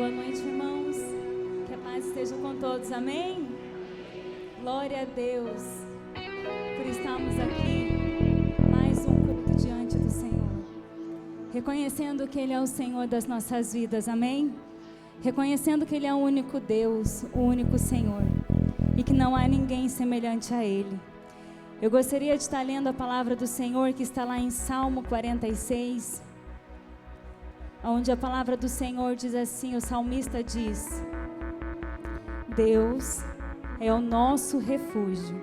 Boa noite, irmãos. Que a paz esteja com todos, amém? Glória a Deus por estarmos aqui, mais um culto diante do Senhor, reconhecendo que Ele é o Senhor das nossas vidas, amém? Reconhecendo que Ele é o único Deus, o único Senhor, e que não há ninguém semelhante a Ele. Eu gostaria de estar lendo a palavra do Senhor que está lá em Salmo 46, onde a palavra do Senhor diz assim, o salmista diz: Deus é o nosso refúgio.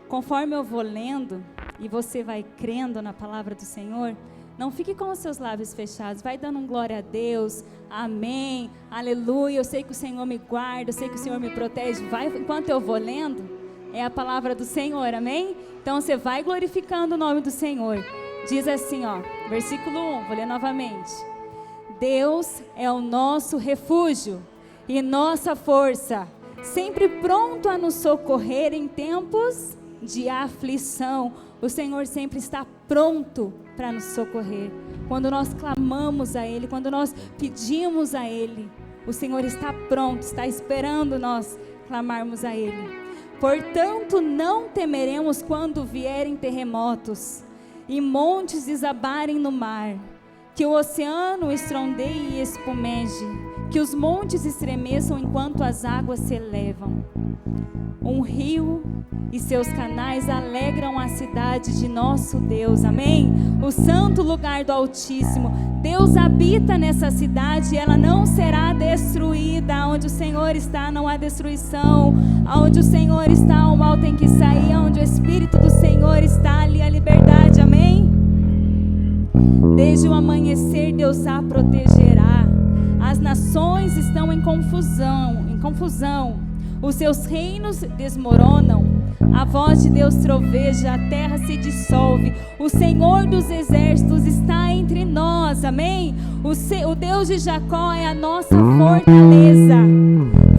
Conforme eu vou lendo e você vai crendo na palavra do Senhor, não fique com os seus lábios fechados, vai dando um glória a Deus, amém, aleluia, eu sei que o Senhor me guarda, eu sei que o Senhor me protege, vai, enquanto eu vou lendo, é a palavra do Senhor, amém? Então você vai glorificando o nome do Senhor. Diz assim, ó, versículo 1, vou ler novamente. Deus é o nosso refúgio e nossa força, sempre pronto a nos socorrer em tempos de aflição. O Senhor sempre está pronto para nos socorrer. Quando nós clamamos a Ele, quando nós pedimos a Ele, o Senhor está pronto, está esperando nós clamarmos a Ele. Portanto, não temeremos quando vierem terremotos e montes desabarem no mar, que o oceano estrondeie e espumeje, que os montes estremeçam enquanto as águas se elevam. Um rio e seus canais alegram a cidade de nosso Deus, amém? O santo lugar do Altíssimo. Deus habita nessa cidade e ela não será destruída. Onde o Senhor está não há destruição. Onde o Senhor está o mal tem que sair. Onde o Espírito do Senhor está ali a liberdade, amém? Desde o amanhecer Deus a protegerá. As nações estão em confusão. Os seus reinos desmoronam. A voz de Deus troveja, a terra se dissolve. O Senhor dos exércitos está entre nós, amém? O Deus de Jacó é a nossa fortaleza.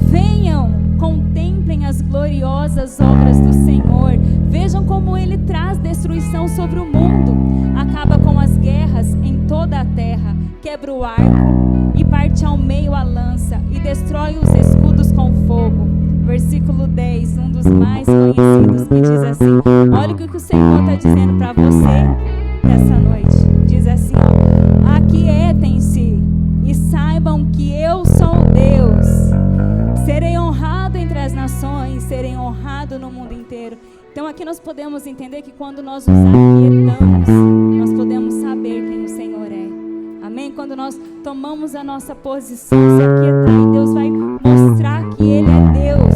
Venham, contemplem as gloriosas obras do Senhor. Vejam como Ele traz destruição sobre o mundo. Acaba com as guerras em toda a terra. Quebra o arco e parte ao meio a lança e destrói os escudos com fogo. Versículo 10, um dos mais conhecidos, que diz assim, olha o que o Senhor está dizendo para você nessa noite. Diz assim, aquietem-se e saibam que eu sou Deus. Serei honrado entre as nações, serei honrado no mundo inteiro. Então aqui nós podemos entender que quando nós nos aquietamos, nós podemos saber quem o Senhor é. Amém? Quando nós tomamos a nossa posição, se aquietar, e Deus vai mostrar que Ele é Deus.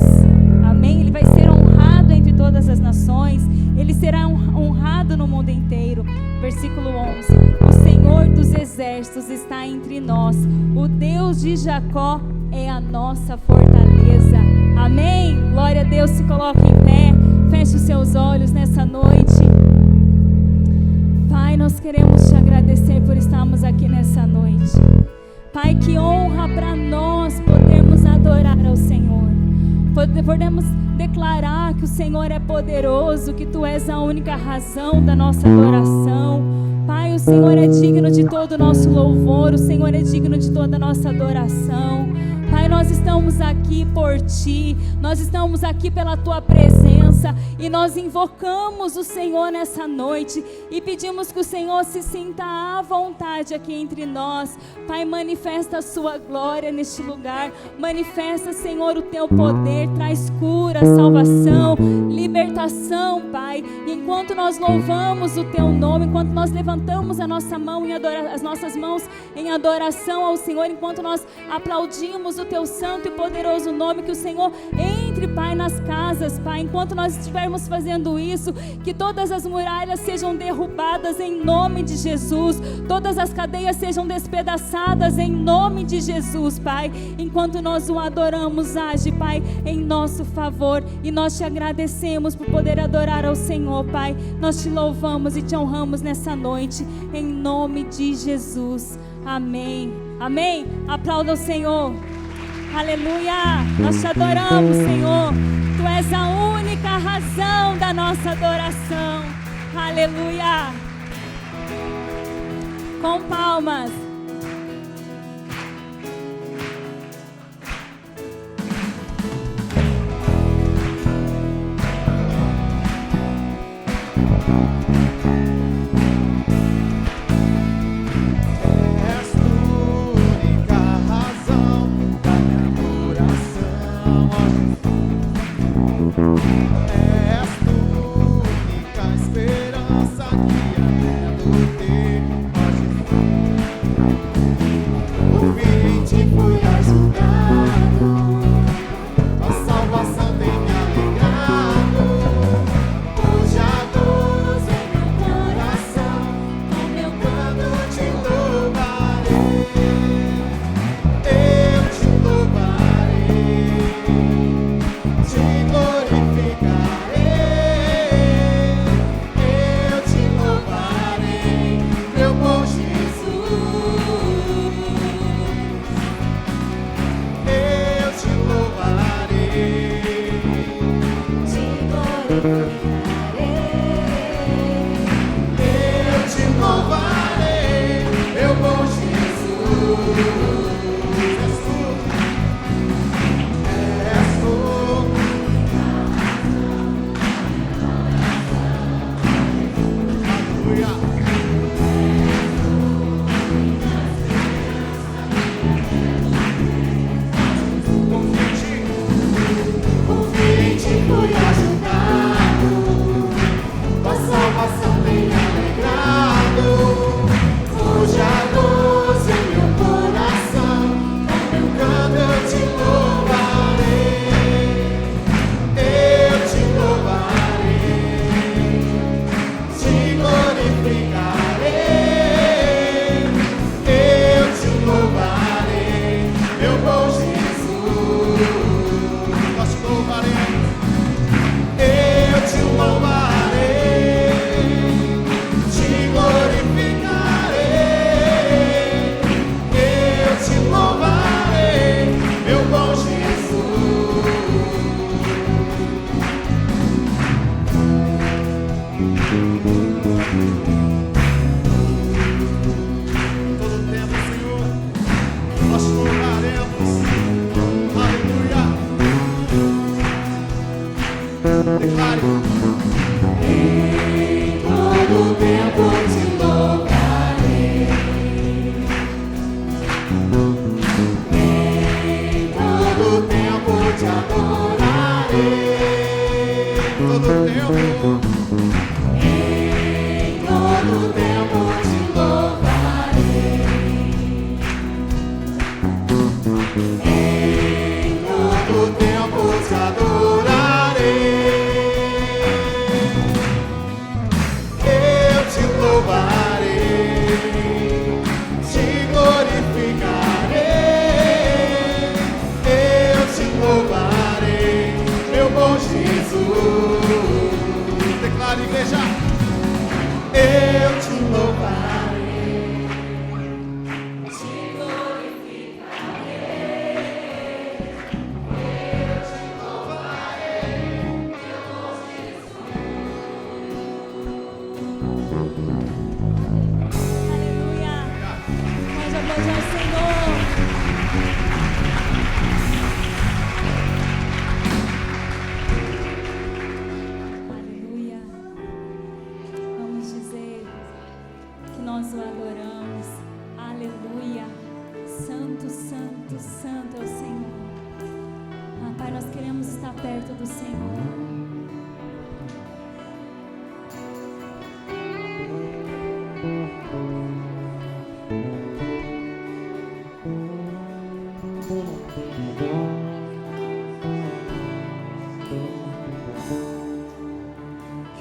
Amém? Ele vai ser honrado entre todas as nações. Ele será honrado no mundo inteiro. Versículo 11. O Senhor dos exércitos está entre nós. O Deus de Jacó é a nossa fortaleza. Amém? Glória a Deus. Se coloque em pé. Feche os seus olhos nessa noite. Pai, nós queremos te agradecer por estarmos aqui nessa noite. Pai, que honra para nós podermos adorar ao Senhor. Podemos declarar que o Senhor é poderoso, que Tu és a única razão da nossa adoração. Pai, o Senhor é digno de todo o nosso louvor, o Senhor é digno de toda a nossa adoração. Pai, nós estamos aqui por Ti, nós estamos aqui pela Tua presença e nós invocamos o Senhor nessa noite e pedimos que o Senhor se sinta à vontade aqui entre nós. Pai, manifesta a Sua glória neste lugar, manifesta, Senhor, o Teu poder, traz cura, salvação, libertação, Pai. E enquanto nós louvamos o Teu nome, enquanto nós levantamos a nossa mão as nossas mãos em adoração ao Senhor, enquanto nós aplaudimos o Teu santo e poderoso nome, que o Senhor entre, Pai, nas casas, Pai, enquanto nós estivermos fazendo isso, que todas as muralhas sejam derrubadas em nome de Jesus, todas as cadeias sejam despedaçadas em nome de Jesus, Pai. Enquanto nós o adoramos, age, Pai, em nosso favor, e nós te agradecemos por poder adorar ao Senhor, Pai. Nós te louvamos e te honramos nessa noite, em nome de Jesus. Amém. Amém. Aplauda o Senhor. Aleluia. Nós te adoramos, Senhor. Tu és a única razão da nossa adoração. Aleluia. Com palmas. palmas ao Senhor. Aleluia. Vamos dizer que nós o adoramos. Aleluia. Santo, santo, santo é o Senhor. Ah, Pai, nós queremos estar perto do Senhor.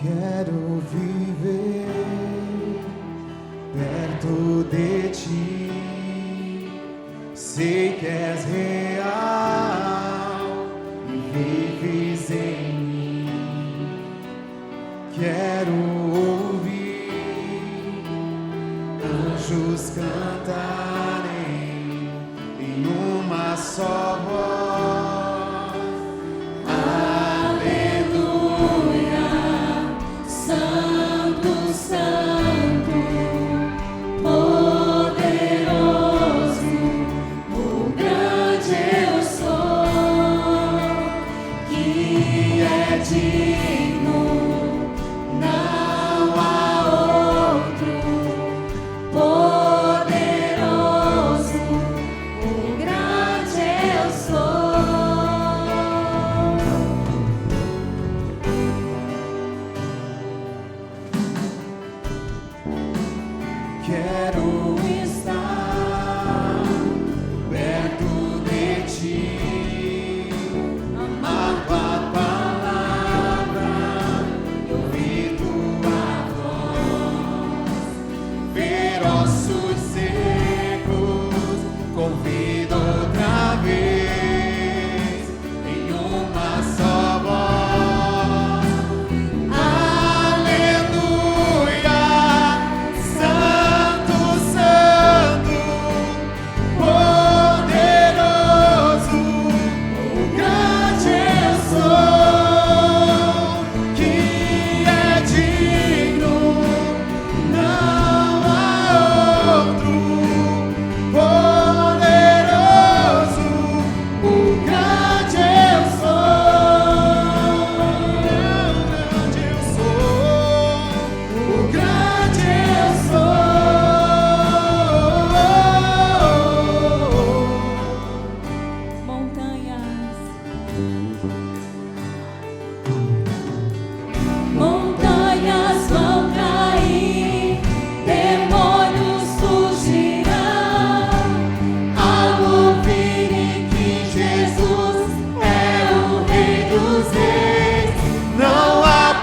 Quero viver perto de ti, sei que és real e vives em mim. Quero ouvir anjos cantarem em uma só voz. Quero estar perto de ti, amar tua palavra, ouvir tua voz, ver ossos secos, convido outra vez em uma só voz. Aleluia,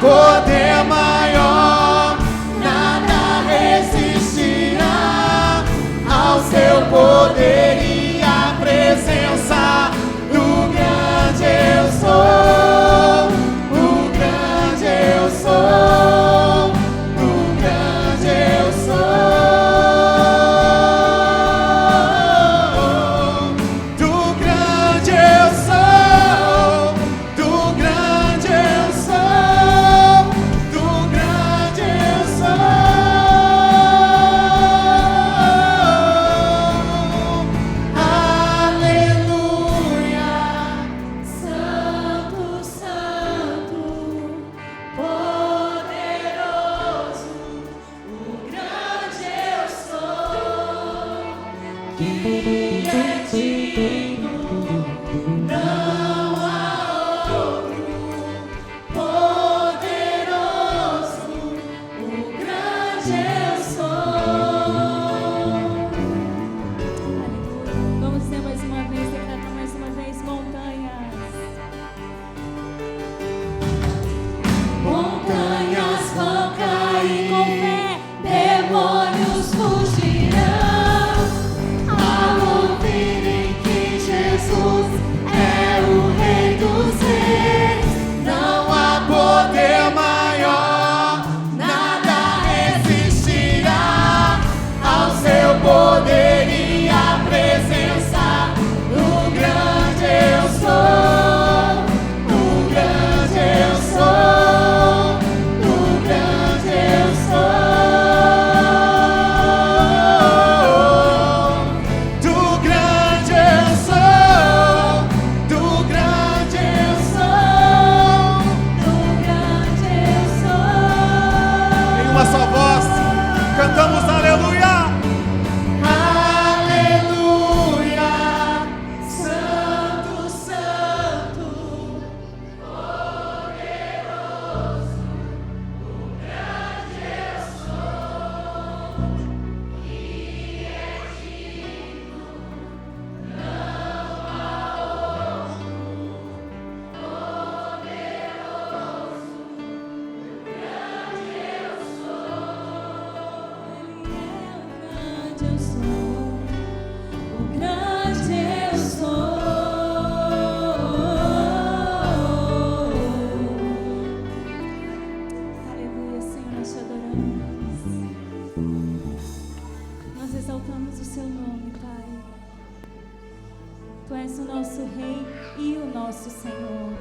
poder maior, nada resistirá ao seu poder e à presença do grande eu sou, o grande eu sou, o grande eu sou, do grande eu sou, do grande eu sou. Demônios fugirão ao ouvir exaltamos o seu nome, Pai. Tu és o nosso Rei e o nosso Senhor.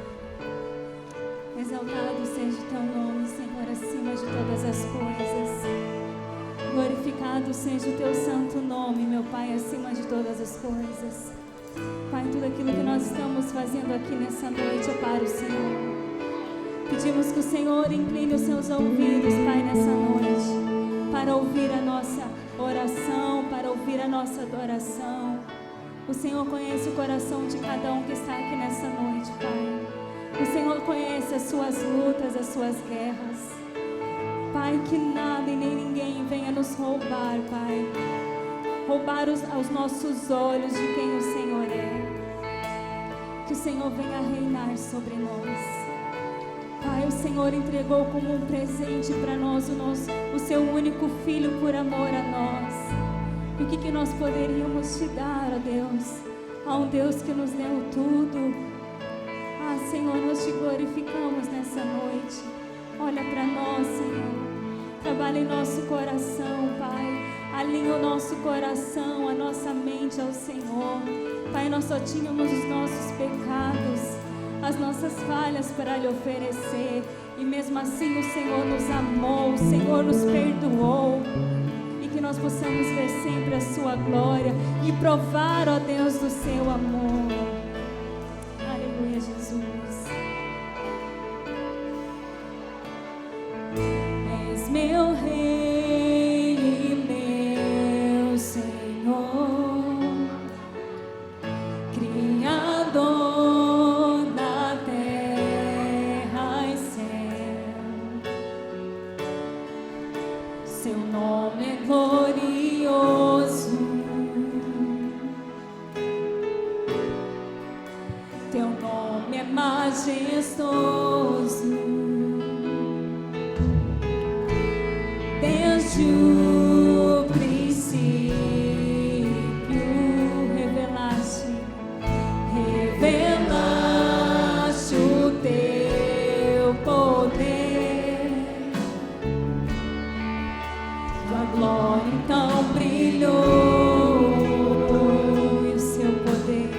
Exaltado seja o teu nome, Senhor, acima de todas as coisas. Glorificado seja o teu santo nome, meu Pai, acima de todas as coisas. Pai, tudo aquilo que nós estamos fazendo aqui nessa noite é para o Senhor. Pedimos que o Senhor incline os seus ouvidos, Pai, nessa noite, para ouvir a nossa oração, para ouvir a nossa adoração. O Senhor conhece o coração de cada um que está aqui nessa noite, Pai. O Senhor conhece as suas lutas, as suas guerras. Pai, que nada e nem ninguém venha nos roubar, Pai. Roubar os nossos olhos de quem o Senhor é. Que o Senhor venha reinar sobre nós. Pai, o Senhor entregou como um presente para nós o seu único Filho por amor a nós. E o que nós poderíamos te dar, ó Deus? A um Deus que nos deu tudo. Ah, Senhor, nós te glorificamos nessa noite. Olha para nós, Senhor. Trabalha em nosso coração, Pai. Alinha o nosso coração, a nossa mente ao Senhor. Pai, nós só tínhamos os nossos pecados, as nossas falhas para lhe oferecer, e mesmo assim o Senhor nos amou, o Senhor nos perdoou, e que nós possamos ver sempre a sua glória e provar, ó Deus, do seu amor. Aleluia, Jesus. És meu Rei e meu Senhor, Criador. Seu nome é glorioso, teu nome é majestoso. Desde o princípio revelaste o teu poder. Tua glória então brilhou, e o seu poder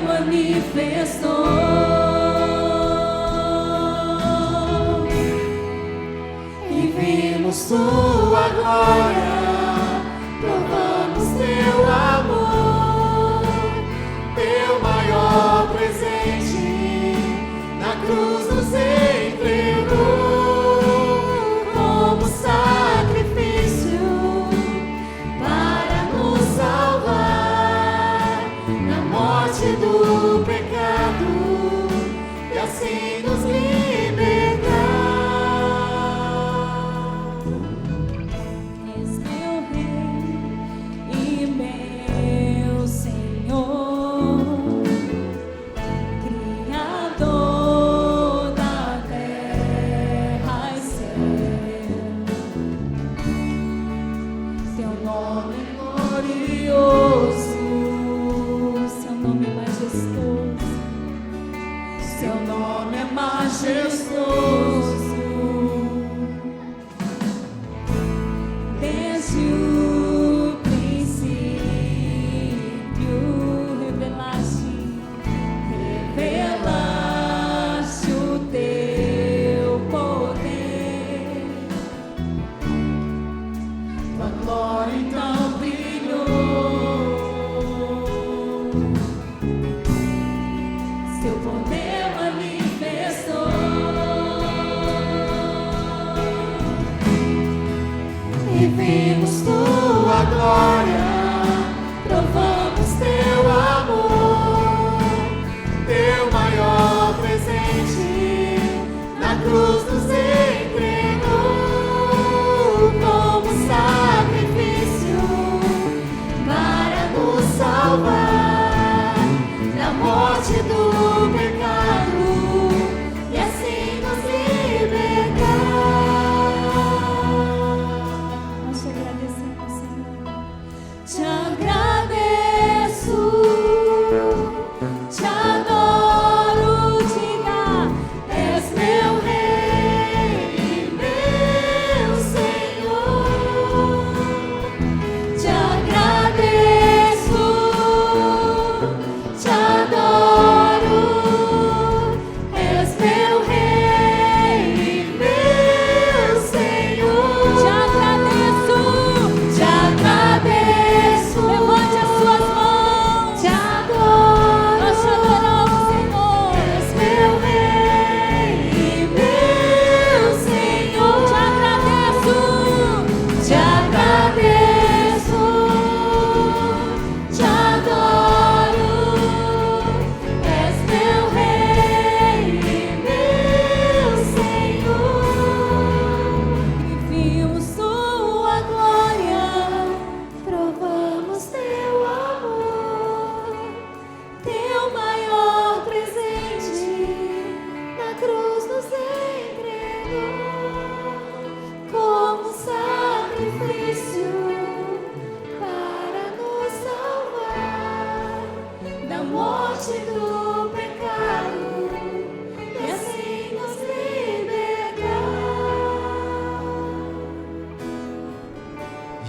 manifestou. E vimos tua glória, provamos teu amor, teu maior presente na cruz nos entregou. Do pecado e assim nos libertar. És meu Rei e meu Senhor, Criador da terra e céu. Teu nome é glorioso, seu nome é majestoso. Desde o princípio revelaste o teu poder. Tua glória então brilhou, seu poder manifestou. E vimos tua glória, provamos teu amor, teu maior presente na cruz nos entregou como sacrifício para nos salvar da morte do pecado e assim nos libertar. Nós te agradecemos, Senhor.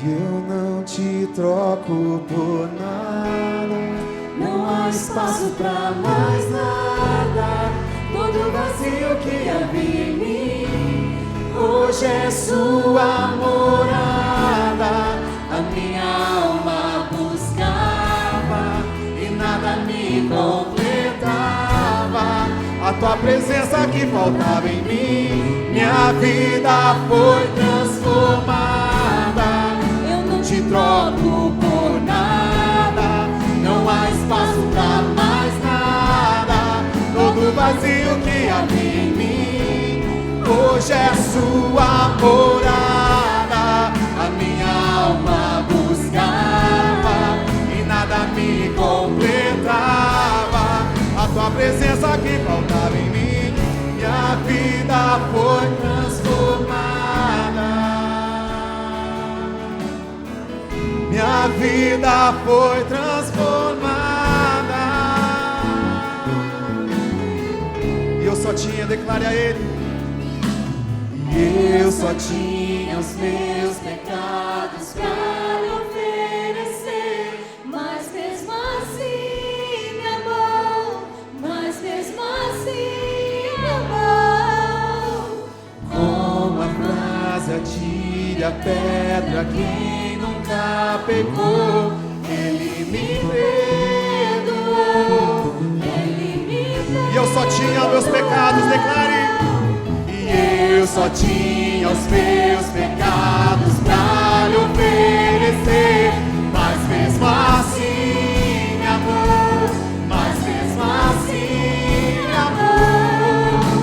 e eu não te troco por nada. Não há espaço pra mais nada. Todo vazio que havia em mim hoje é sua morada. A minha alma buscava e nada me completava. A tua presença que faltava em mim, minha vida foi transformada. Eu não te troco por nada. Não há espaço pra mais nada. Todo vazio que havia em mim hoje é sua morada. A minha alma buscava e nada me completava. A tua presença que faltava em mim, minha vida foi transformada. Minha vida foi transformada. E eu só tinha, declare a Ele. E eu só tinha os meus pecados pra lhe oferecer, mas mesmo assim me amou, mas mesmo assim me amou. Como a frase atire a pedra quem nunca pecou, Ele me perdoou, Ele me perdoou. E eu só tinha meus pecados, declare. Eu só tinha os meus pecados pra lhe oferecer, mas mesmo assim me amou, mas mesmo assim me amou.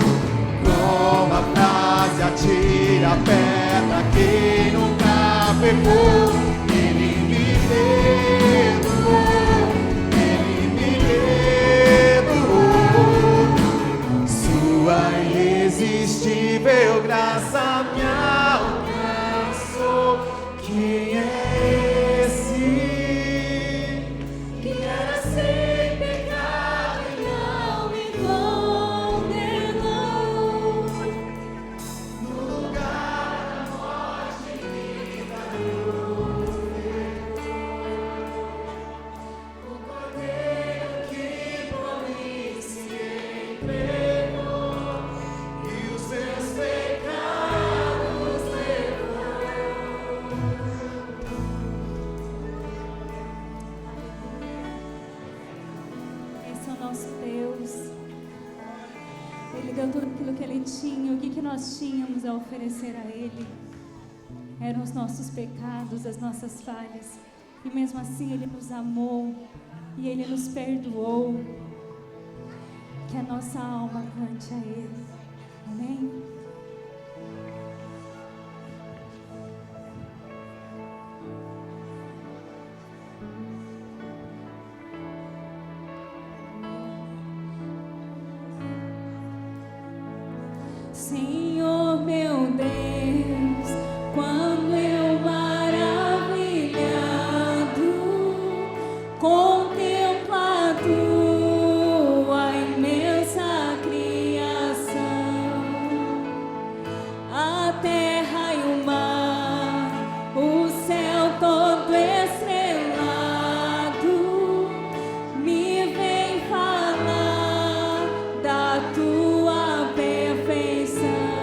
Como a frase atire a pedra quem nunca pecou, Ele me perdoou, Ele me perdoou. Sua irresistível graça me alcançou. Quem é esse que era sem pecado e não me condenou? No lugar da morte vida cruz, o Cordeiro que por mim se entregou e os seus pecados levou. Esse é o nosso Deus. Ele deu tudo aquilo que Ele tinha. O que nós tínhamos a oferecer a Ele? Eram os nossos pecados, as nossas falhas. E mesmo assim Ele nos amou e Ele nos perdoou. Que a nossa alma cante a Ele. Amém? Senhor meu Deus, quando eu maravilhado contemplo a tua imensa criação, a terra e o mar, o céu todo estrelado, me vem falar da tua perfeição.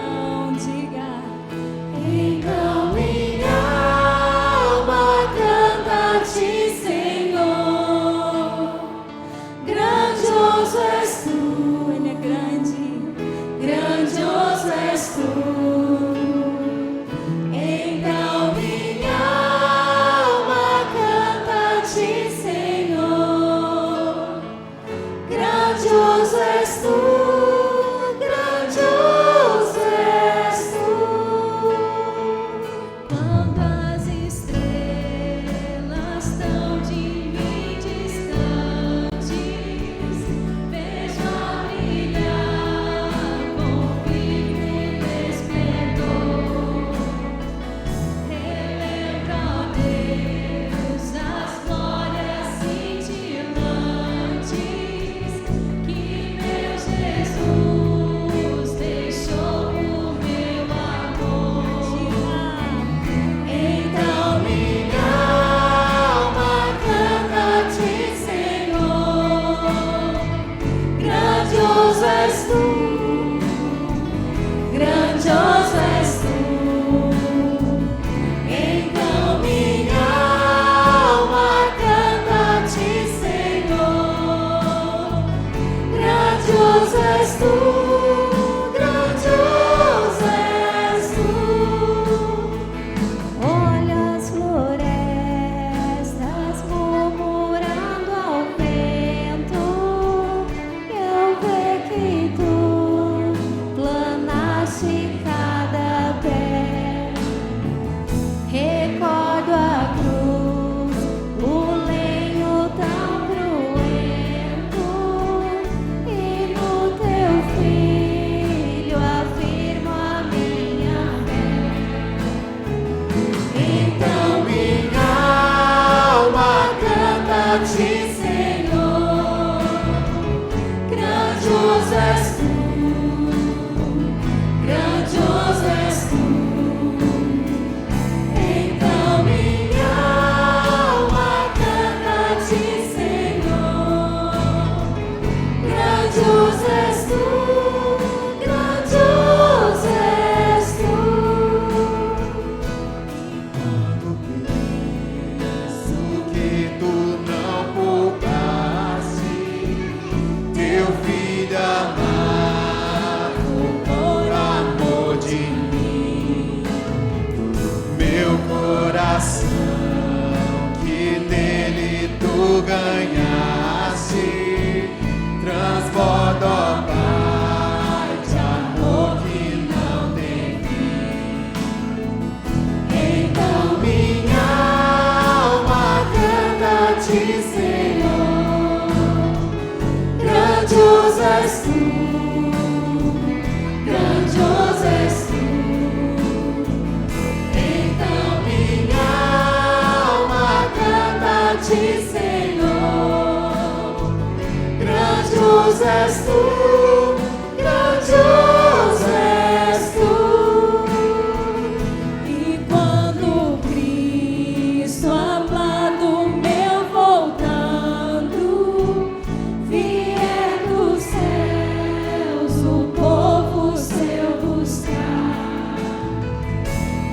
Senhor. Grandioso és tu, grandioso és tu. E quando Cristo amado meu voltando vier dos céus o povo seu buscar,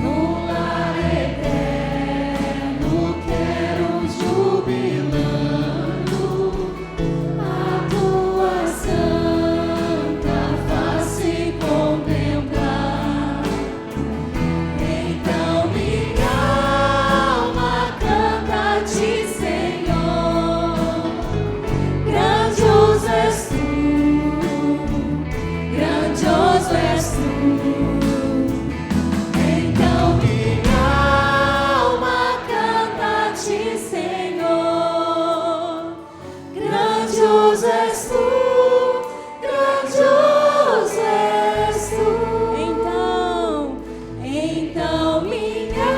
no lar eterno quero jubilando a tua santa face contemplar. Então minha alma canta a ti, Senhor. Grandioso és tu, grandioso és tu. Então minha alma canta a ti, Senhor. Grandioso és tu, grandioso és tu. Então minha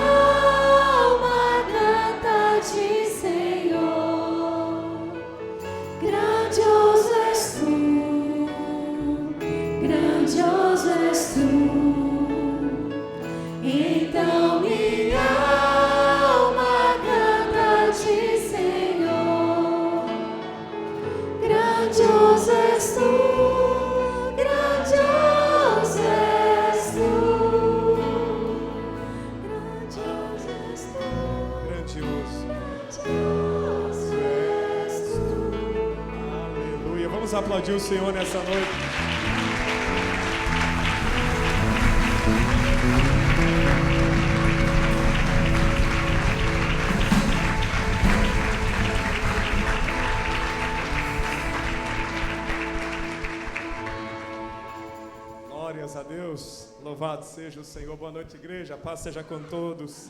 alma canta a ti, Senhor. Grandioso és tu, grandioso és tu. Então minha alma canta a ti, Senhor. Grandioso és tu, grandioso és tu. Grandioso és tu, Grandioso. grandioso és tu. Aleluia. Vamos aplaudir o Senhor nessa noite. Glórias a Deus. Louvado seja o Senhor. Boa noite, igreja. A paz seja com todos.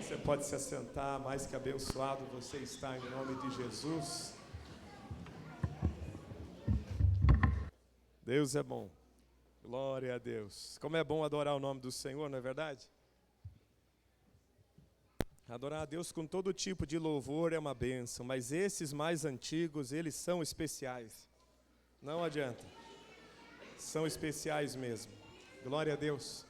Você pode se assentar, mais que abençoado você está em nome de Jesus. Deus é bom. Glória a Deus. Como é bom adorar o nome do Senhor, não é verdade? Adorar a Deus com todo tipo de louvor é uma bênção, mas esses mais antigos, eles são especiais. Não adianta. São especiais mesmo. Glória a Deus.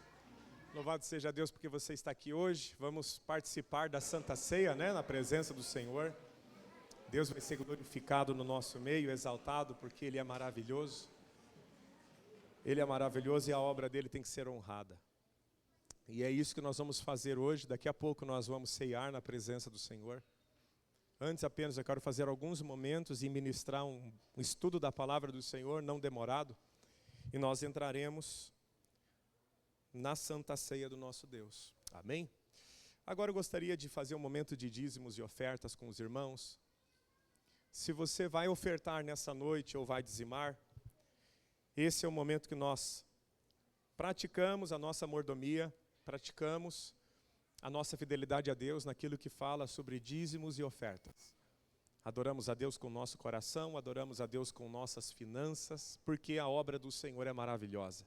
Louvado seja Deus porque você está aqui hoje. Vamos participar da Santa Ceia, né, na presença do Senhor. Deus vai ser glorificado no nosso meio, exaltado, porque Ele é maravilhoso. Ele é maravilhoso e a obra dele tem que ser honrada. E é isso que nós vamos fazer hoje. Daqui a pouco nós vamos ceiar na presença do Senhor. Antes apenas eu quero fazer alguns momentos e ministrar um estudo da palavra do Senhor, não demorado. E nós entraremos na Santa Ceia do nosso Deus. Amém? Agora eu gostaria de fazer um momento de dízimos e ofertas com os irmãos. Se você vai ofertar nessa noite ou vai dizimar, esse é o momento que nós praticamos a nossa mordomia, praticamos a nossa fidelidade a Deus naquilo que fala sobre dízimos e ofertas. Adoramos a Deus com o nosso coração, adoramos a Deus com nossas finanças, porque a obra do Senhor é maravilhosa.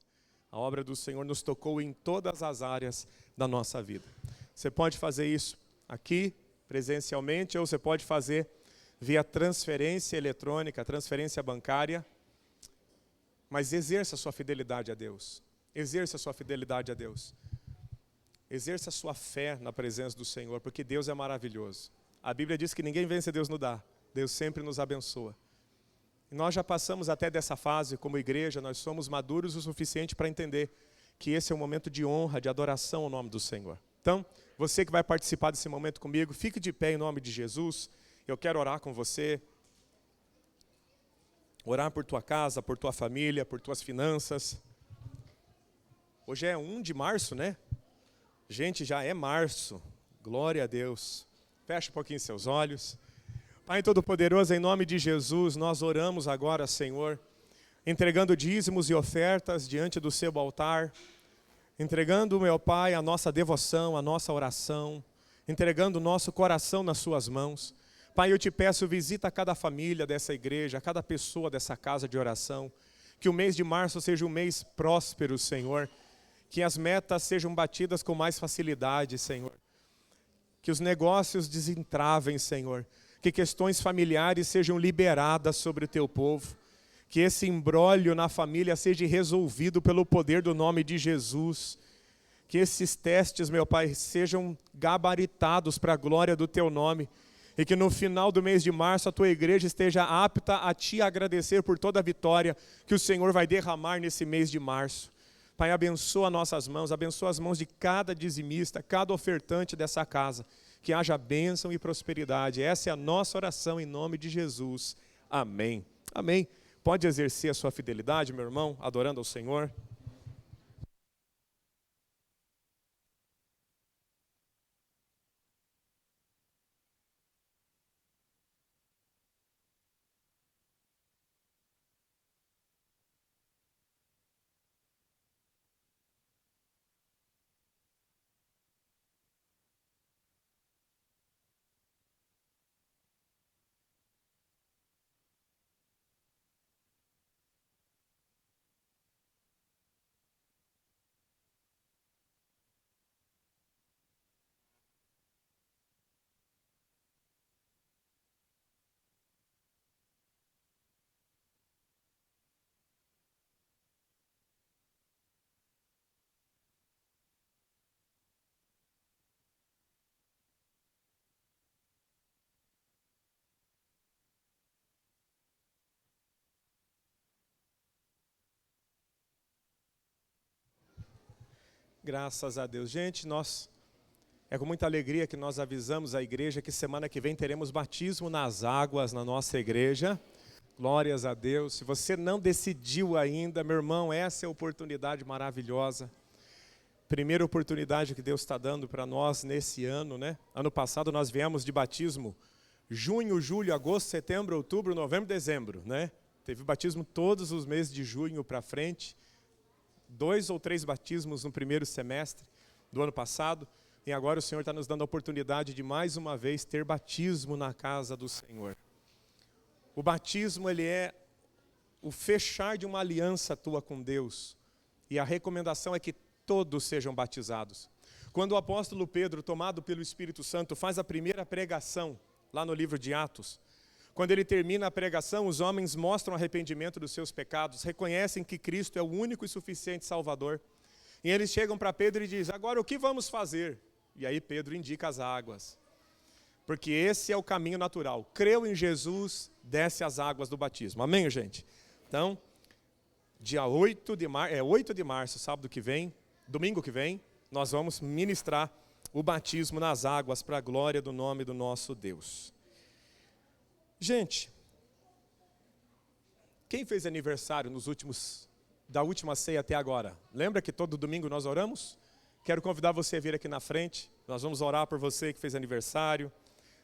A obra do Senhor nos tocou em todas as áreas da nossa vida. Você pode fazer isso aqui, presencialmente, ou você pode fazer via transferência eletrônica, transferência bancária. Mas exerça a sua fidelidade a Deus. Exerça a sua fidelidade a Deus. Exerça a sua fé na presença do Senhor, porque Deus é maravilhoso. A Bíblia diz que ninguém vence Deus no dá. Deus sempre nos abençoa. E nós já passamos até dessa fase como igreja, nós somos maduros o suficiente para entender que esse é um momento de honra, de adoração ao nome do Senhor. Então, você que vai participar desse momento comigo, fique de pé em nome de Jesus. Eu quero orar com você. Orar por tua casa, por tua família, por tuas finanças. Hoje é 1 de março, né? Gente, já é março. Glória a Deus. Feche um pouquinho seus olhos. Pai Todo-Poderoso, em nome de Jesus, nós oramos agora, Senhor, entregando dízimos e ofertas diante do seu altar, entregando, meu Pai, a nossa devoção, a nossa oração, entregando o nosso coração nas suas mãos. Pai, eu te peço, visita cada família dessa igreja, cada pessoa dessa casa de oração, que o mês de março seja um mês próspero, Senhor, que as metas sejam batidas com mais facilidade, Senhor, que os negócios desentravem, Senhor. que questões familiares sejam liberadas sobre o teu povo, que esse imbróglio na família seja resolvido pelo poder do nome de Jesus, que esses testes, meu Pai, sejam gabaritados para a glória do teu nome, e que no final do mês de março a tua igreja esteja apta a te agradecer por toda a vitória que o Senhor vai derramar nesse mês de março. Pai, abençoa nossas mãos, abençoa as mãos de cada dizimista, cada ofertante dessa casa, que haja bênção e prosperidade. Essa é a nossa oração em nome de Jesus. Amém. Amém. Pode exercer a sua fidelidade, meu irmão, adorando ao Senhor. Graças a Deus. Gente, é com muita alegria que nós avisamos a igreja que semana que vem teremos batismo nas águas na nossa igreja. Glórias a Deus. Se você não decidiu ainda, meu irmão, essa é a oportunidade maravilhosa. Primeira oportunidade que Deus está dando para nós nesse ano, né? Ano passado nós viemos de batismo junho, julho, agosto, setembro, outubro, novembro, dezembro, né? Teve batismo todos os meses de junho para frente. 2 ou 3 batismos no primeiro semestre do ano passado, e agora o Senhor está nos dando a oportunidade de mais uma vez ter batismo na casa do Senhor. O batismo, ele é o fechar de uma aliança tua com Deus, e a recomendação é que todos sejam batizados. Quando o apóstolo Pedro, tomado pelo Espírito Santo, faz a primeira pregação, lá no livro de Atos, quando ele termina a pregação, os homens mostram arrependimento dos seus pecados, reconhecem que Cristo é o único e suficiente Salvador. E eles chegam para Pedro e dizem, agora o que vamos fazer? E aí Pedro indica as águas. Porque esse é o caminho natural. Creu em Jesus, desce as águas do batismo. Amém, gente? Então, dia 8 de março, sábado que vem, domingo que vem, nós vamos ministrar o batismo nas águas para a glória do nome do nosso Deus. Gente, quem fez aniversário da última ceia até agora? Lembra que todo domingo nós oramos? Quero convidar você a vir aqui na frente. Nós vamos orar por você que fez aniversário.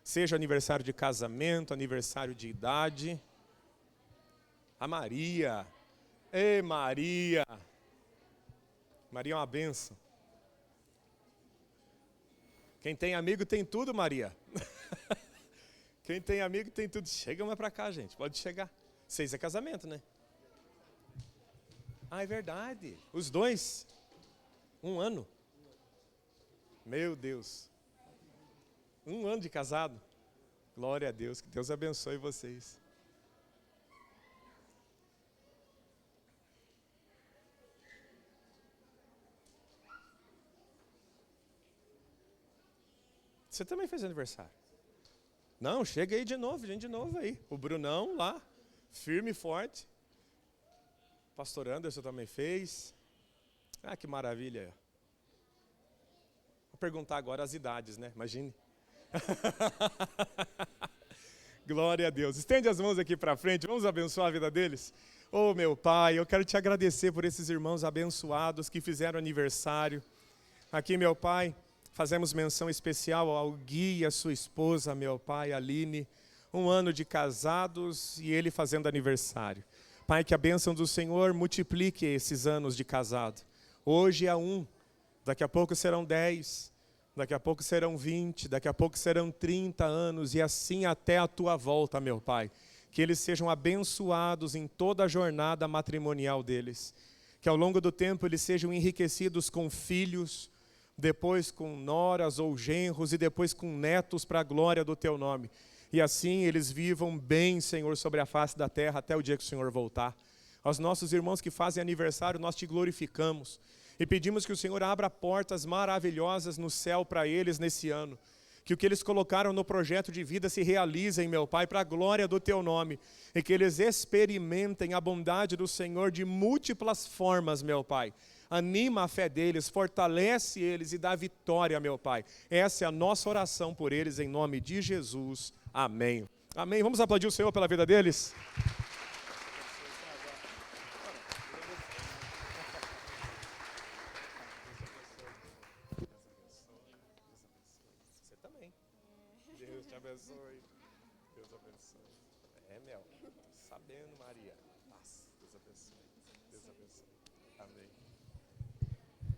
Seja aniversário de casamento, aniversário de idade. A Maria. Ei, Maria. Maria é uma bênção. Quem tem amigo tem tudo, Maria. Quem tem amigo tem tudo. Chega mais pra cá, gente. Pode chegar. 6 é casamento, né? Ah, é verdade. Os 2. 1 ano. Meu Deus. 1 ano de casado. Glória a Deus. Que Deus abençoe vocês. Você também fez aniversário? Não, chega aí de novo, gente de novo aí. O Brunão lá, firme e forte. Pastor Anderson também fez. Ah, que maravilha. Vou perguntar agora as idades, né? Imagine. Glória a Deus. Estende as mãos aqui para frente, vamos abençoar a vida deles. Oh, meu Pai, eu quero te agradecer por esses irmãos abençoados que fizeram aniversário. Aqui, meu Pai, fazemos menção especial ao Gui e a sua esposa, meu Pai, Aline, 1 ano de casados e ele fazendo aniversário. Pai, que a bênção do Senhor multiplique esses anos de casado. Hoje é 1, daqui a pouco serão 10, daqui a pouco serão 20, daqui a pouco serão 30 anos e assim até a tua volta, meu Pai. Que eles sejam abençoados em toda a jornada matrimonial deles. Que ao longo do tempo eles sejam enriquecidos com filhos, depois com noras ou genros e depois com netos para a glória do teu nome. e assim eles vivam bem, Senhor, sobre a face da terra até o dia que o Senhor voltar. Aos nossos irmãos que fazem aniversário, nós te glorificamos e pedimos que o Senhor abra portas maravilhosas no céu para eles nesse ano. Que o que eles colocaram no projeto de vida se realizem, meu Pai, para a glória do Teu nome. E que eles experimentem a bondade do Senhor de múltiplas formas, meu Pai. Anima a fé deles, fortalece eles e dá vitória, meu Pai. Essa é a nossa oração por eles, em nome de Jesus. Amém. Amém. Vamos aplaudir o Senhor pela vida deles? Deus te abençoe. Deus abençoe. Mel. Sabendo, Maria. Paz. Deus abençoe. Deus abençoe. Amém.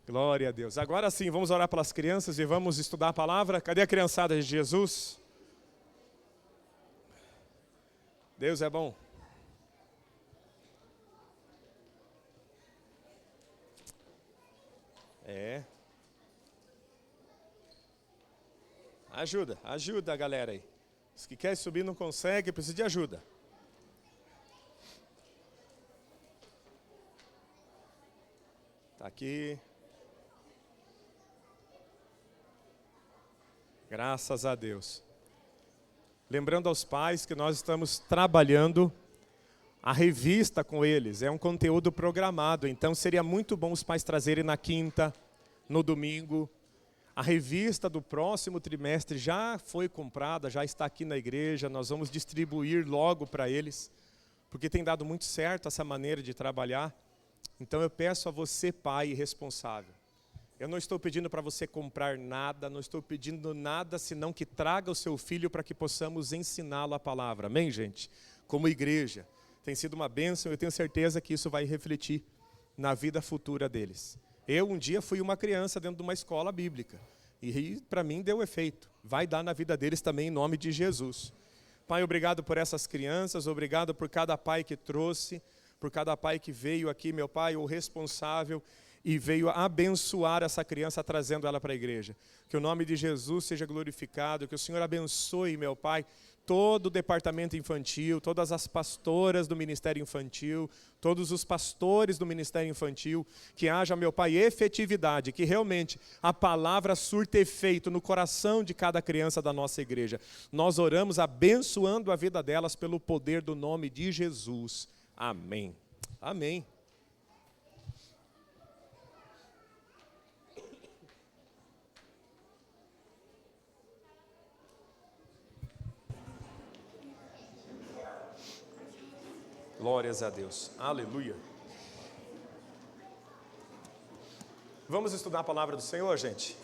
Glória a Deus. Agora sim, vamos orar pelas crianças e vamos estudar a palavra. Cadê a criançada de Jesus? Deus é bom. Ajuda a galera aí. Os que querem subir não conseguem, precisa de ajuda. Tá aqui. Graças a Deus. Lembrando aos pais que nós estamos trabalhando a revista com eles. É um conteúdo programado, então seria muito bom os pais trazerem na quinta, no domingo. A revista do próximo trimestre já foi comprada, já está aqui na igreja, nós vamos distribuir logo para eles, porque tem dado muito certo essa maneira de trabalhar. Então eu peço a você, pai responsável, eu não estou pedindo para você comprar nada, não estou pedindo nada, senão que traga o seu filho para que possamos ensiná-lo a palavra. Amém, gente? Como igreja, tem sido uma bênção, eu tenho certeza que isso vai refletir na vida futura deles. Eu um dia fui uma criança dentro de uma escola bíblica e para mim deu efeito. Vai dar na vida deles também em nome de Jesus. Pai, obrigado por essas crianças, obrigado por cada pai que trouxe, por cada pai que veio aqui, meu Pai, o responsável e veio abençoar essa criança trazendo ela para a igreja. Que o nome de Jesus seja glorificado, que o Senhor abençoe, meu Pai, todo o departamento infantil, todas as pastoras do Ministério Infantil, todos os pastores do Ministério Infantil, que haja, meu Pai, efetividade, que realmente a palavra surta efeito no coração de cada criança da nossa igreja. Nós oramos abençoando a vida delas pelo poder do nome de Jesus. Amém. Amém. Glórias a Deus. Aleluia. Vamos estudar a palavra do Senhor, gente?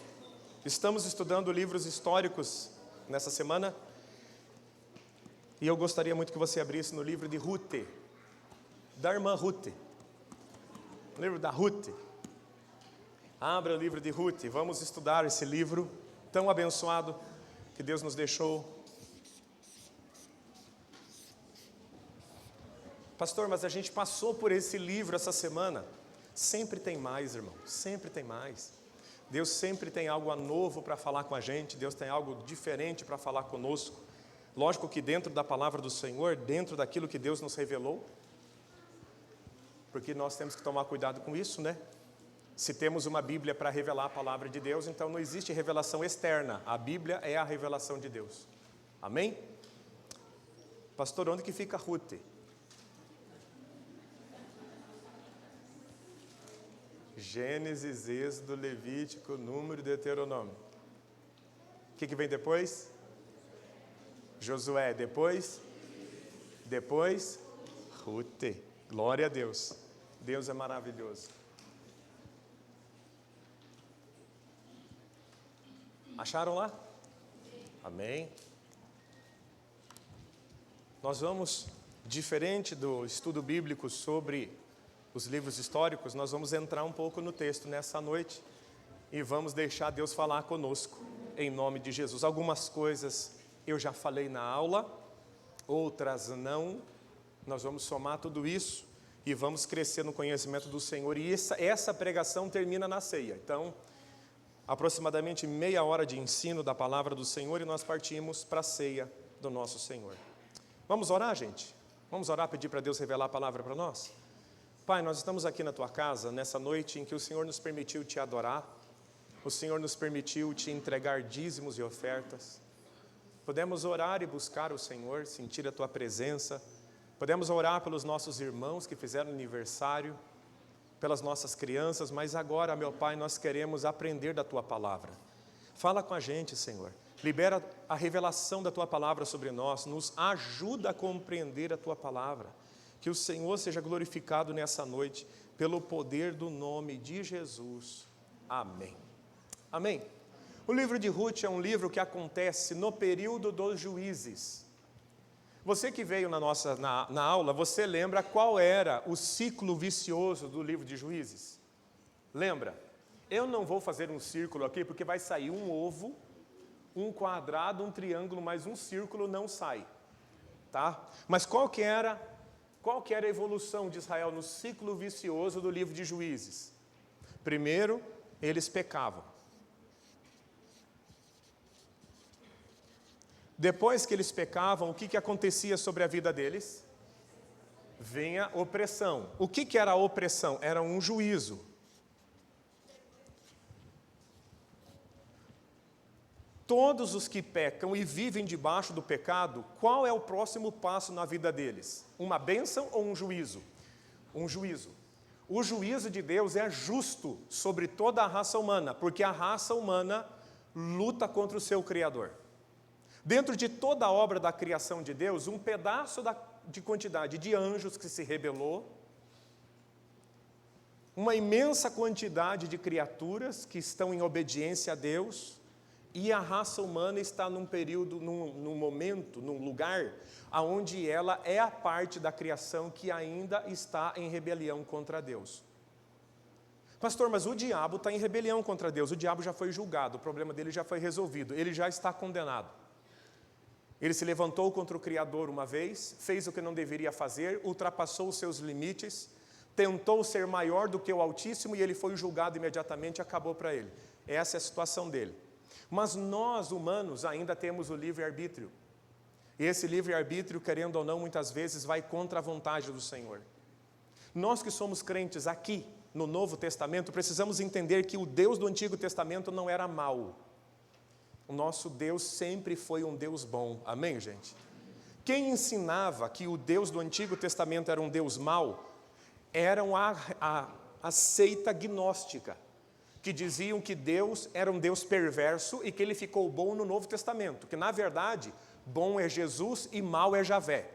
Estamos estudando livros históricos nessa semana. E eu gostaria muito que você abrisse no livro de Ruth, da irmã Ruth. O livro da Ruth. Abra o livro de Ruth. Vamos estudar esse livro tão abençoado que Deus nos deixou. Pastor, mas a gente passou por esse livro essa semana. Sempre tem mais, irmão, sempre tem mais. Deus sempre tem algo novo para falar com a gente, Deus tem algo diferente para falar conosco. Lógico que dentro da palavra do Senhor, dentro daquilo que Deus nos revelou, porque nós temos que tomar cuidado com isso, né? Se temos uma Bíblia para revelar a palavra de Deus, então não existe revelação externa, a Bíblia é a revelação de Deus. Amém? Pastor, onde que fica Ruth? Gênesis, Êxodo, Levítico, Número, Deuteronômio. O que vem depois? Josué. Depois Ruth. Glória a Deus. Deus é maravilhoso. Acharam lá? Amém. Nós vamos, diferente do estudo bíblico sobre os livros históricos, nós vamos entrar um pouco no texto nessa noite e vamos deixar Deus falar conosco, em nome de Jesus. Algumas coisas eu já falei na aula, outras não. Nós vamos somar tudo isso e vamos crescer no conhecimento do Senhor. E essa pregação termina na ceia. Então, aproximadamente meia hora de ensino da palavra do Senhor e nós partimos para a ceia do nosso Senhor. Vamos orar, gente? Vamos orar, pedir para Deus revelar a palavra para nós? Pai, nós estamos aqui na Tua casa, nessa noite em que o Senhor nos permitiu Te adorar, o Senhor nos permitiu Te entregar dízimos e ofertas. Podemos orar e buscar o Senhor, sentir a Tua presença. Podemos orar pelos nossos irmãos que fizeram aniversário, pelas nossas crianças, mas agora, meu Pai, nós queremos aprender da Tua palavra. Fala com a gente, Senhor. Libera a revelação da Tua palavra sobre nós, nos ajuda a compreender a Tua palavra. Que o Senhor seja glorificado nessa noite, pelo poder do nome de Jesus. Amém. Amém. O livro de Ruth é um livro que acontece no período dos juízes. Você que veio na aula, você lembra qual era o ciclo vicioso do livro de Juízes? Lembra? Eu não vou fazer um círculo aqui, porque vai sair um ovo, um quadrado, um triângulo, mas um círculo não sai, tá? Mas qual que era a evolução de Israel no ciclo vicioso do livro de Juízes? Primeiro, eles pecavam. Depois que eles pecavam, o que acontecia sobre a vida deles? Vinha opressão. O que era a opressão? Era um juízo. Todos os que pecam e vivem debaixo do pecado, qual é o próximo passo na vida deles? Uma bênção ou um juízo? Um juízo. O juízo de Deus é justo sobre toda a raça humana, porque a raça humana luta contra o seu Criador. Dentro de toda a obra da criação de Deus, um pedaço de quantidade de anjos que se rebelou, uma imensa quantidade de criaturas que estão em obediência a Deus, e a raça humana está num período, num momento, num lugar, onde ela é a parte da criação que ainda está em rebelião contra Deus. Pastor, mas o diabo está em rebelião contra Deus, o diabo já foi julgado, o problema dele já foi resolvido, ele já está condenado. Ele se levantou contra o Criador uma vez, fez o que não deveria fazer, ultrapassou os seus limites, tentou ser maior do que o Altíssimo e ele foi julgado imediatamente, acabou para ele. Essa é a situação dele. Mas nós, humanos, ainda temos o livre-arbítrio. E esse livre-arbítrio, querendo ou não, muitas vezes vai contra a vontade do Senhor. Nós que somos crentes aqui, no Novo Testamento, precisamos entender que o Deus do Antigo Testamento não era mau. O nosso Deus sempre foi um Deus bom. Amém, gente? Quem ensinava que o Deus do Antigo Testamento era um Deus mau, eram a seita gnóstica, que diziam que Deus era um Deus perverso e que ele ficou bom no Novo Testamento, que na verdade, bom é Jesus e mal é Javé.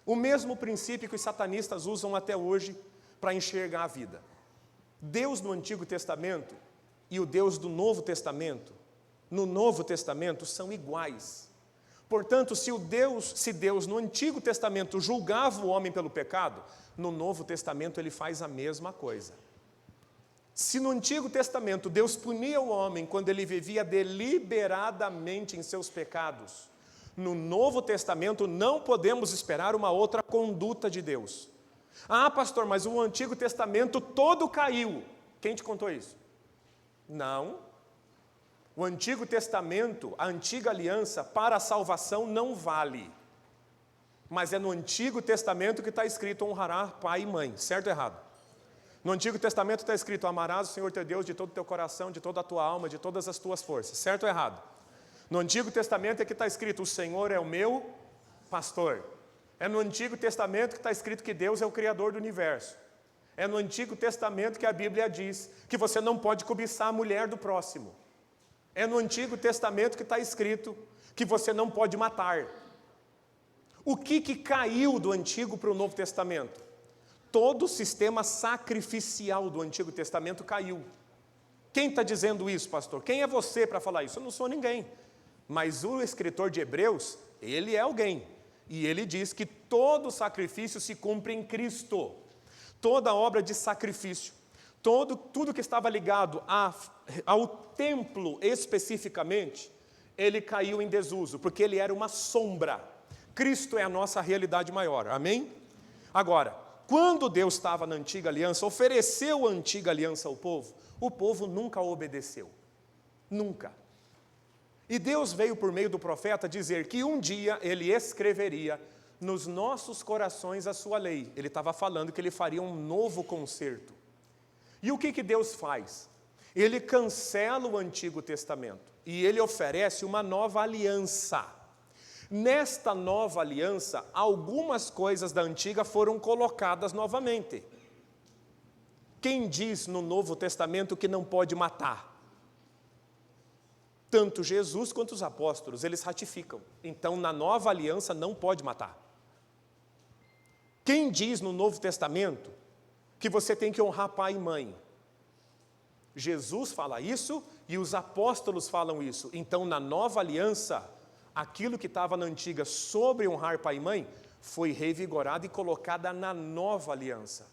O mesmo princípio que os satanistas usam até hoje para enxergar a vida. Deus no Antigo Testamento e o Deus do Novo Testamento, no Novo Testamento, são iguais. Portanto, se Deus no Antigo Testamento julgava o homem pelo pecado, no Novo Testamento ele faz a mesma coisa. Se no Antigo Testamento Deus punia o homem quando ele vivia deliberadamente em seus pecados, no Novo Testamento não podemos esperar uma outra conduta de Deus. Ah, pastor, mas o Antigo Testamento todo caiu. Quem te contou isso? Não. O Antigo Testamento, a antiga aliança, para a salvação não vale. Mas é no Antigo Testamento que está escrito honrará pai e mãe, certo ou errado? No Antigo Testamento está escrito, amarás o Senhor teu Deus de todo o teu coração, de toda a tua alma, de todas as tuas forças, certo ou errado? No Antigo Testamento é que está escrito, o Senhor é o meu pastor. É no Antigo Testamento que está escrito que Deus é o Criador do universo. É no Antigo Testamento que a Bíblia diz que você não pode cobiçar a mulher do próximo. É no Antigo Testamento que está escrito que você não pode matar. O que caiu do Antigo para o Novo Testamento? Todo o sistema sacrificial do Antigo Testamento caiu. Quem está dizendo isso, pastor? Quem é você para falar isso? Eu não sou ninguém. Mas o escritor de Hebreus, ele é alguém. E ele diz que todo sacrifício se cumpre em Cristo. Toda obra de sacrifício, tudo que estava ligado ao templo especificamente, ele caiu em desuso, porque ele era uma sombra. Cristo é a nossa realidade maior. Amém? Agora, quando Deus estava na antiga aliança, ofereceu a antiga aliança ao povo, o povo nunca obedeceu. Nunca. E Deus veio por meio do profeta dizer que um dia Ele escreveria nos nossos corações a sua lei. Ele estava falando que Ele faria um novo concerto. E o que Deus faz? Ele cancela o Antigo Testamento e Ele oferece uma nova aliança. Nesta nova aliança, algumas coisas da antiga foram colocadas novamente. Quem diz no Novo Testamento que não pode matar? Tanto Jesus quanto os apóstolos, eles ratificam. Então, na nova aliança, não pode matar. Quem diz no Novo Testamento que você tem que honrar pai e mãe? Jesus fala isso e os apóstolos falam isso. Então, na nova aliança, aquilo que estava na antiga sobre honrar pai e mãe, foi revigorado e colocada na nova aliança.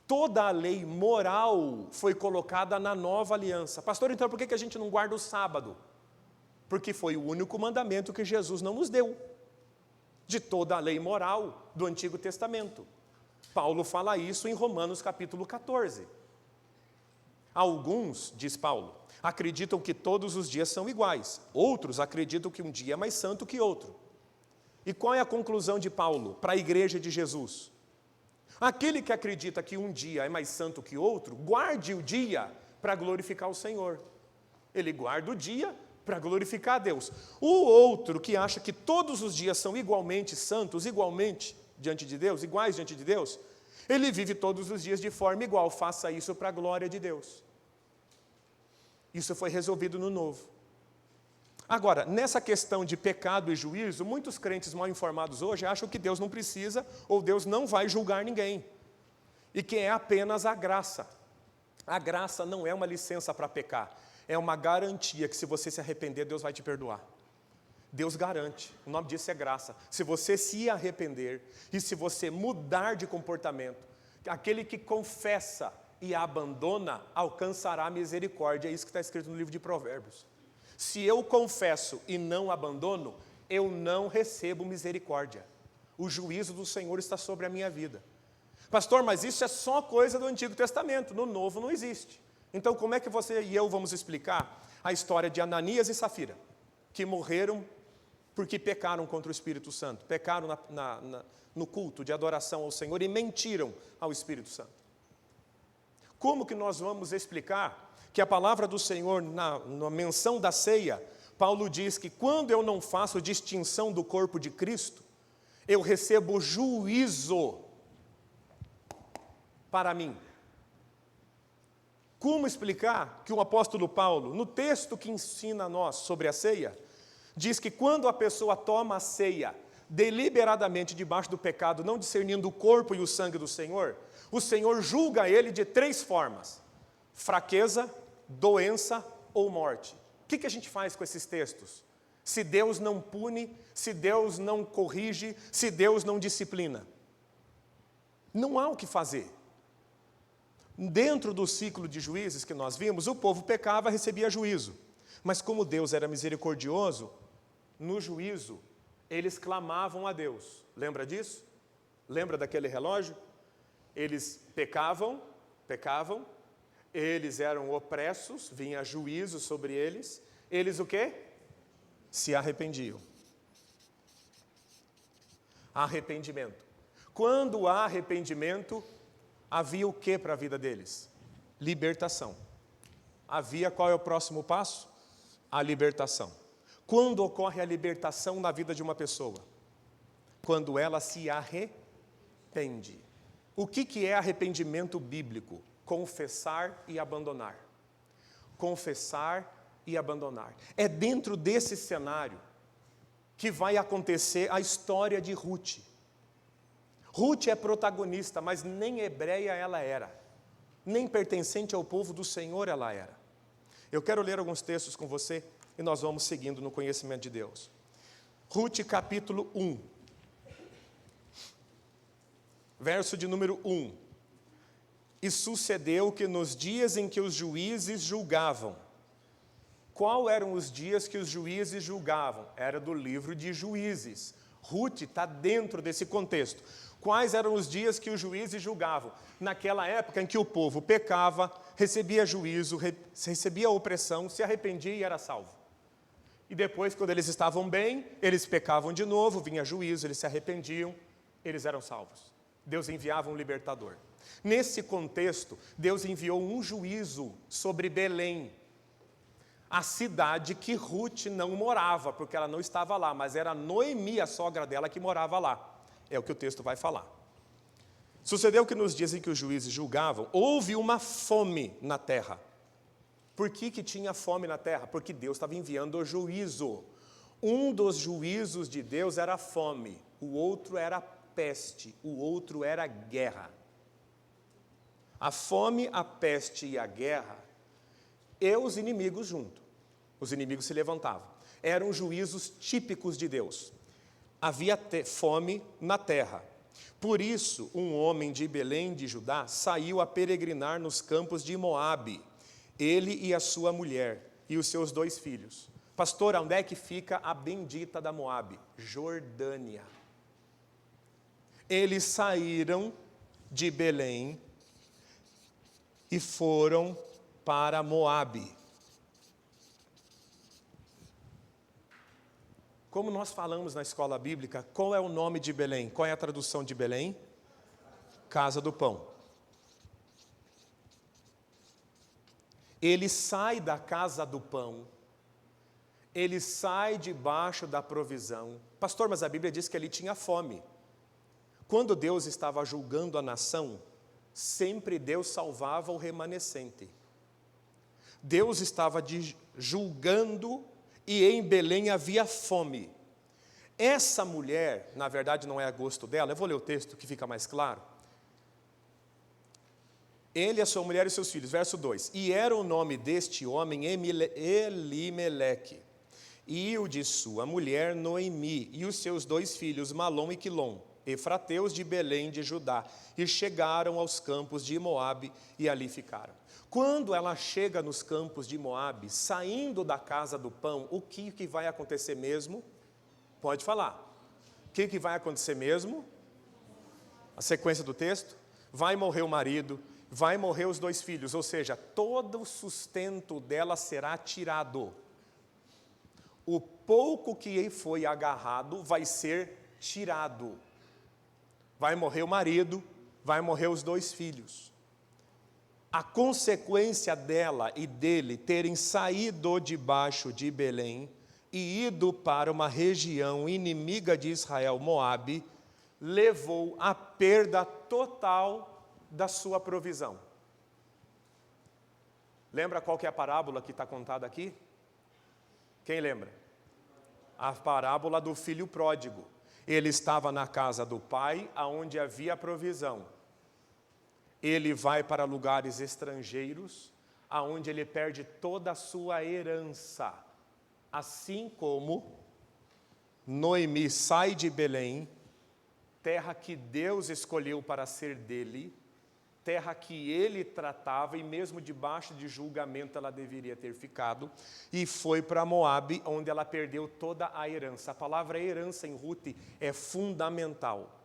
Toda a lei moral foi colocada na nova aliança. Pastor, então por que a gente não guarda o sábado? Porque foi o único mandamento que Jesus não nos deu, de toda a lei moral do Antigo Testamento. Paulo fala isso em Romanos capítulo 14. Alguns, diz Paulo, acreditam que todos os dias são iguais. Outros acreditam que um dia é mais santo que outro. E qual é a conclusão de Paulo para a igreja de Jesus? Aquele que acredita que um dia é mais santo que outro, guarde o dia para glorificar o Senhor. Ele guarda o dia para glorificar a Deus. O outro que acha que todos os dias são igualmente santos, igualmente diante de Deus, iguais diante de Deus, ele vive todos os dias de forma igual. Faça isso para a glória de Deus. Isso foi resolvido no Novo. Agora, nessa questão de pecado e juízo, muitos crentes mal informados hoje acham que Deus não precisa ou Deus não vai julgar ninguém. E que é apenas a graça. A graça não é uma licença para pecar. É uma garantia que se você se arrepender, Deus vai te perdoar. Deus garante. O nome disso é graça. Se você se arrepender e se você mudar de comportamento, aquele que confessa e abandona, alcançará a misericórdia. É isso que está escrito no livro de Provérbios. Se eu confesso e não abandono, eu não recebo misericórdia. O juízo do Senhor está sobre a minha vida. Pastor, mas isso é só coisa do Antigo Testamento, no Novo não existe. Então como é que você e eu vamos explicar a história de Ananias e Safira, que morreram porque pecaram contra o Espírito Santo, pecaram no culto de adoração ao Senhor e mentiram ao Espírito Santo? Como que nós vamos explicar que a palavra do Senhor, na menção da ceia, Paulo diz que quando eu não faço distinção do corpo de Cristo, eu recebo juízo para mim. Como explicar que o apóstolo Paulo, no texto que ensina a nós sobre a ceia, diz que quando a pessoa toma a ceia deliberadamente debaixo do pecado, não discernindo o corpo e o sangue do Senhor, o Senhor julga ele de 3 formas: fraqueza, doença ou morte. O que a gente faz com esses textos? Se Deus não pune, se Deus não corrige, se Deus não disciplina. Não há o que fazer. Dentro do ciclo de juízes que nós vimos, o povo pecava, recebia juízo. Mas como Deus era misericordioso, no juízo, eles clamavam a Deus. Lembra disso? Lembra daquele relógio? Eles pecavam, eles eram opressos, vinha juízo sobre eles. Eles o quê? Se arrependiam. Arrependimento. Quando há arrependimento, havia o que para a vida deles? Libertação. Havia qual é o próximo passo? A libertação. Quando ocorre a libertação na vida de uma pessoa? Quando ela se arrepende. O que é arrependimento bíblico? Confessar e abandonar. Confessar e abandonar. É dentro desse cenário que vai acontecer a história de Ruth. Ruth é protagonista, mas nem hebreia ela era. Nem pertencente ao povo do Senhor ela era. Eu quero ler alguns textos com você e nós vamos seguindo no conhecimento de Deus. Ruth capítulo 1. Verso de número 1. E sucedeu que nos dias em que os juízes julgavam. Qual eram os dias que os juízes julgavam? Era do livro de Juízes. Ruth está dentro desse contexto. Quais eram os dias que os juízes julgavam? Naquela época em que o povo pecava, recebia juízo, recebia opressão, se arrependia e era salvo. E depois, quando eles estavam bem, eles pecavam de novo, vinha juízo, eles se arrependiam, eles eram salvos. Deus enviava um libertador. Nesse contexto, Deus enviou um juízo sobre Belém, a cidade que Ruth não morava, porque ela não estava lá, mas era Noemi, a sogra dela, que morava lá. É o que o texto vai falar. Sucedeu que nos dias em que os juízes julgavam, houve uma fome na terra. Por que tinha fome na terra? Porque Deus estava enviando o juízo. Um dos juízos de Deus era a fome, o outro era a peste, o outro era a guerra. A fome, a peste e a guerra, e os inimigos junto. Os inimigos se levantavam. Eram juízos típicos de Deus. Havia fome na terra. Por isso, um homem de Belém de Judá saiu a peregrinar nos campos de Moabe, ele e a sua mulher e os seus 2 filhos. Pastor, onde é que fica a bendita da Moabe? Jordânia. Eles saíram de Belém e foram para Moabe. Como nós falamos na escola bíblica, qual é o nome de Belém? Qual é a tradução de Belém? Casa do Pão. Ele sai da casa do pão, ele sai debaixo da provisão. Pastor, mas a Bíblia diz que ele tinha fome. Quando Deus estava julgando a nação, sempre Deus salvava o remanescente. Deus estava julgando e em Belém havia fome. Essa mulher, na verdade não é a gosto dela, eu vou ler o texto que fica mais claro. Ele, a sua mulher e seus filhos, verso 2. E era o nome deste homem Elimeleque, e o de sua mulher Noemi, e os seus 2 filhos Malom e Quilom, efrateus de Belém de Judá, e chegaram aos campos de Moabe e ali ficaram. Quando ela chega nos campos de Moabe, saindo da casa do pão, o que vai acontecer mesmo? Pode falar. O que vai acontecer mesmo? A sequência do texto? Vai morrer o marido, vai morrer os 2 filhos, ou seja, todo o sustento dela será tirado. O pouco que foi agarrado vai ser tirado. Vai morrer o marido, vai morrer os 2 filhos. A consequência dela e dele terem saído debaixo de Belém e ido para uma região inimiga de Israel, Moabe, levou à perda total da sua provisão. Lembra qual que é a parábola que está contada aqui? Quem lembra? A parábola do filho pródigo. Ele estava na casa do pai, aonde havia provisão. Ele vai para lugares estrangeiros, aonde ele perde toda a sua herança. Assim como Noemi sai de Belém, terra que Deus escolheu para ser dele, terra que ele tratava, e mesmo debaixo de julgamento ela deveria ter ficado, e foi para Moabe, onde ela perdeu toda a herança. A palavra herança em Ruth é fundamental.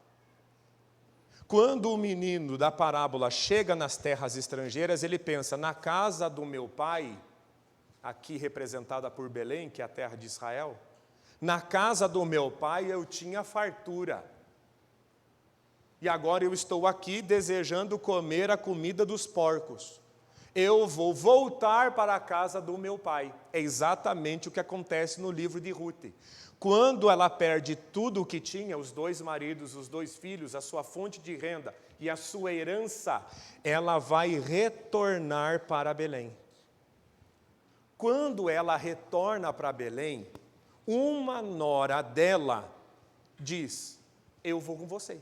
Quando o menino da parábola chega nas terras estrangeiras, ele pensa, na casa do meu pai, aqui representada por Belém, que é a terra de Israel, na casa do meu pai eu tinha fartura. E agora eu estou aqui desejando comer a comida dos porcos. Eu vou voltar para a casa do meu pai. É exatamente o que acontece no livro de Ruth. Quando ela perde tudo o que tinha, os 2 maridos, os 2 filhos, a sua fonte de renda e a sua herança, ela vai retornar para Belém. Quando ela retorna para Belém, uma nora dela diz, eu vou com você.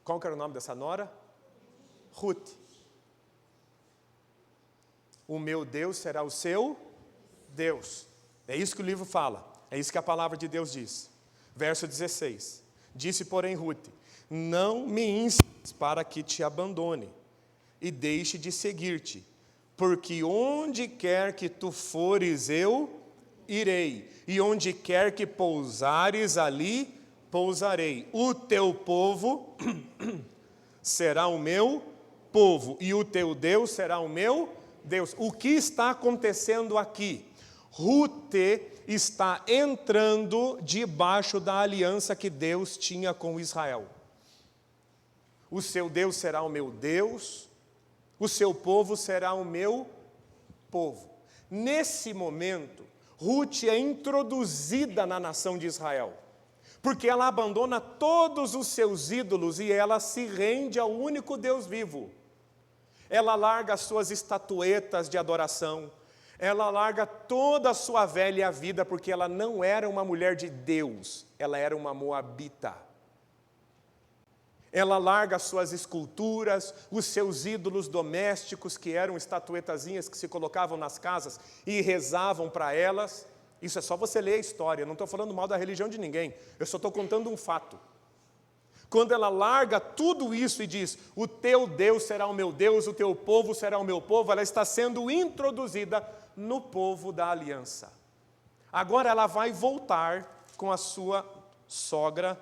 Qual que era o nome dessa nora? Ruth. O meu Deus será o seu Deus. É isso que o livro fala. É isso que a palavra de Deus diz. Verso 16. Disse, porém, Ruth, não me ensines para que te abandone e deixe de seguir-te, porque onde quer que tu fores, eu irei, e onde quer que pousares, ali pousarei. O teu povo será o meu povo, e o teu Deus será o meu Deus. O que está acontecendo aqui? Ruth está entrando debaixo da aliança que Deus tinha com Israel. O seu Deus será o meu Deus, o seu povo será o meu povo. Nesse momento, Ruth é introduzida na nação de Israel, porque ela abandona todos os seus ídolos e ela se rende ao único Deus vivo. Ela larga as suas estatuetas de adoração, ela larga toda a sua velha vida, porque ela não era uma mulher de Deus, ela era uma moabita. Ela larga as suas esculturas, os seus ídolos domésticos, que eram estatuetazinhas que se colocavam nas casas e rezavam para elas. Isso é só você ler a história, não estou falando mal da religião de ninguém, eu só estou contando um fato. Quando ela larga tudo isso e diz, o teu Deus será o meu Deus, o teu povo será o meu povo, ela está sendo introduzida no povo da aliança. Agora ela vai voltar com a sua sogra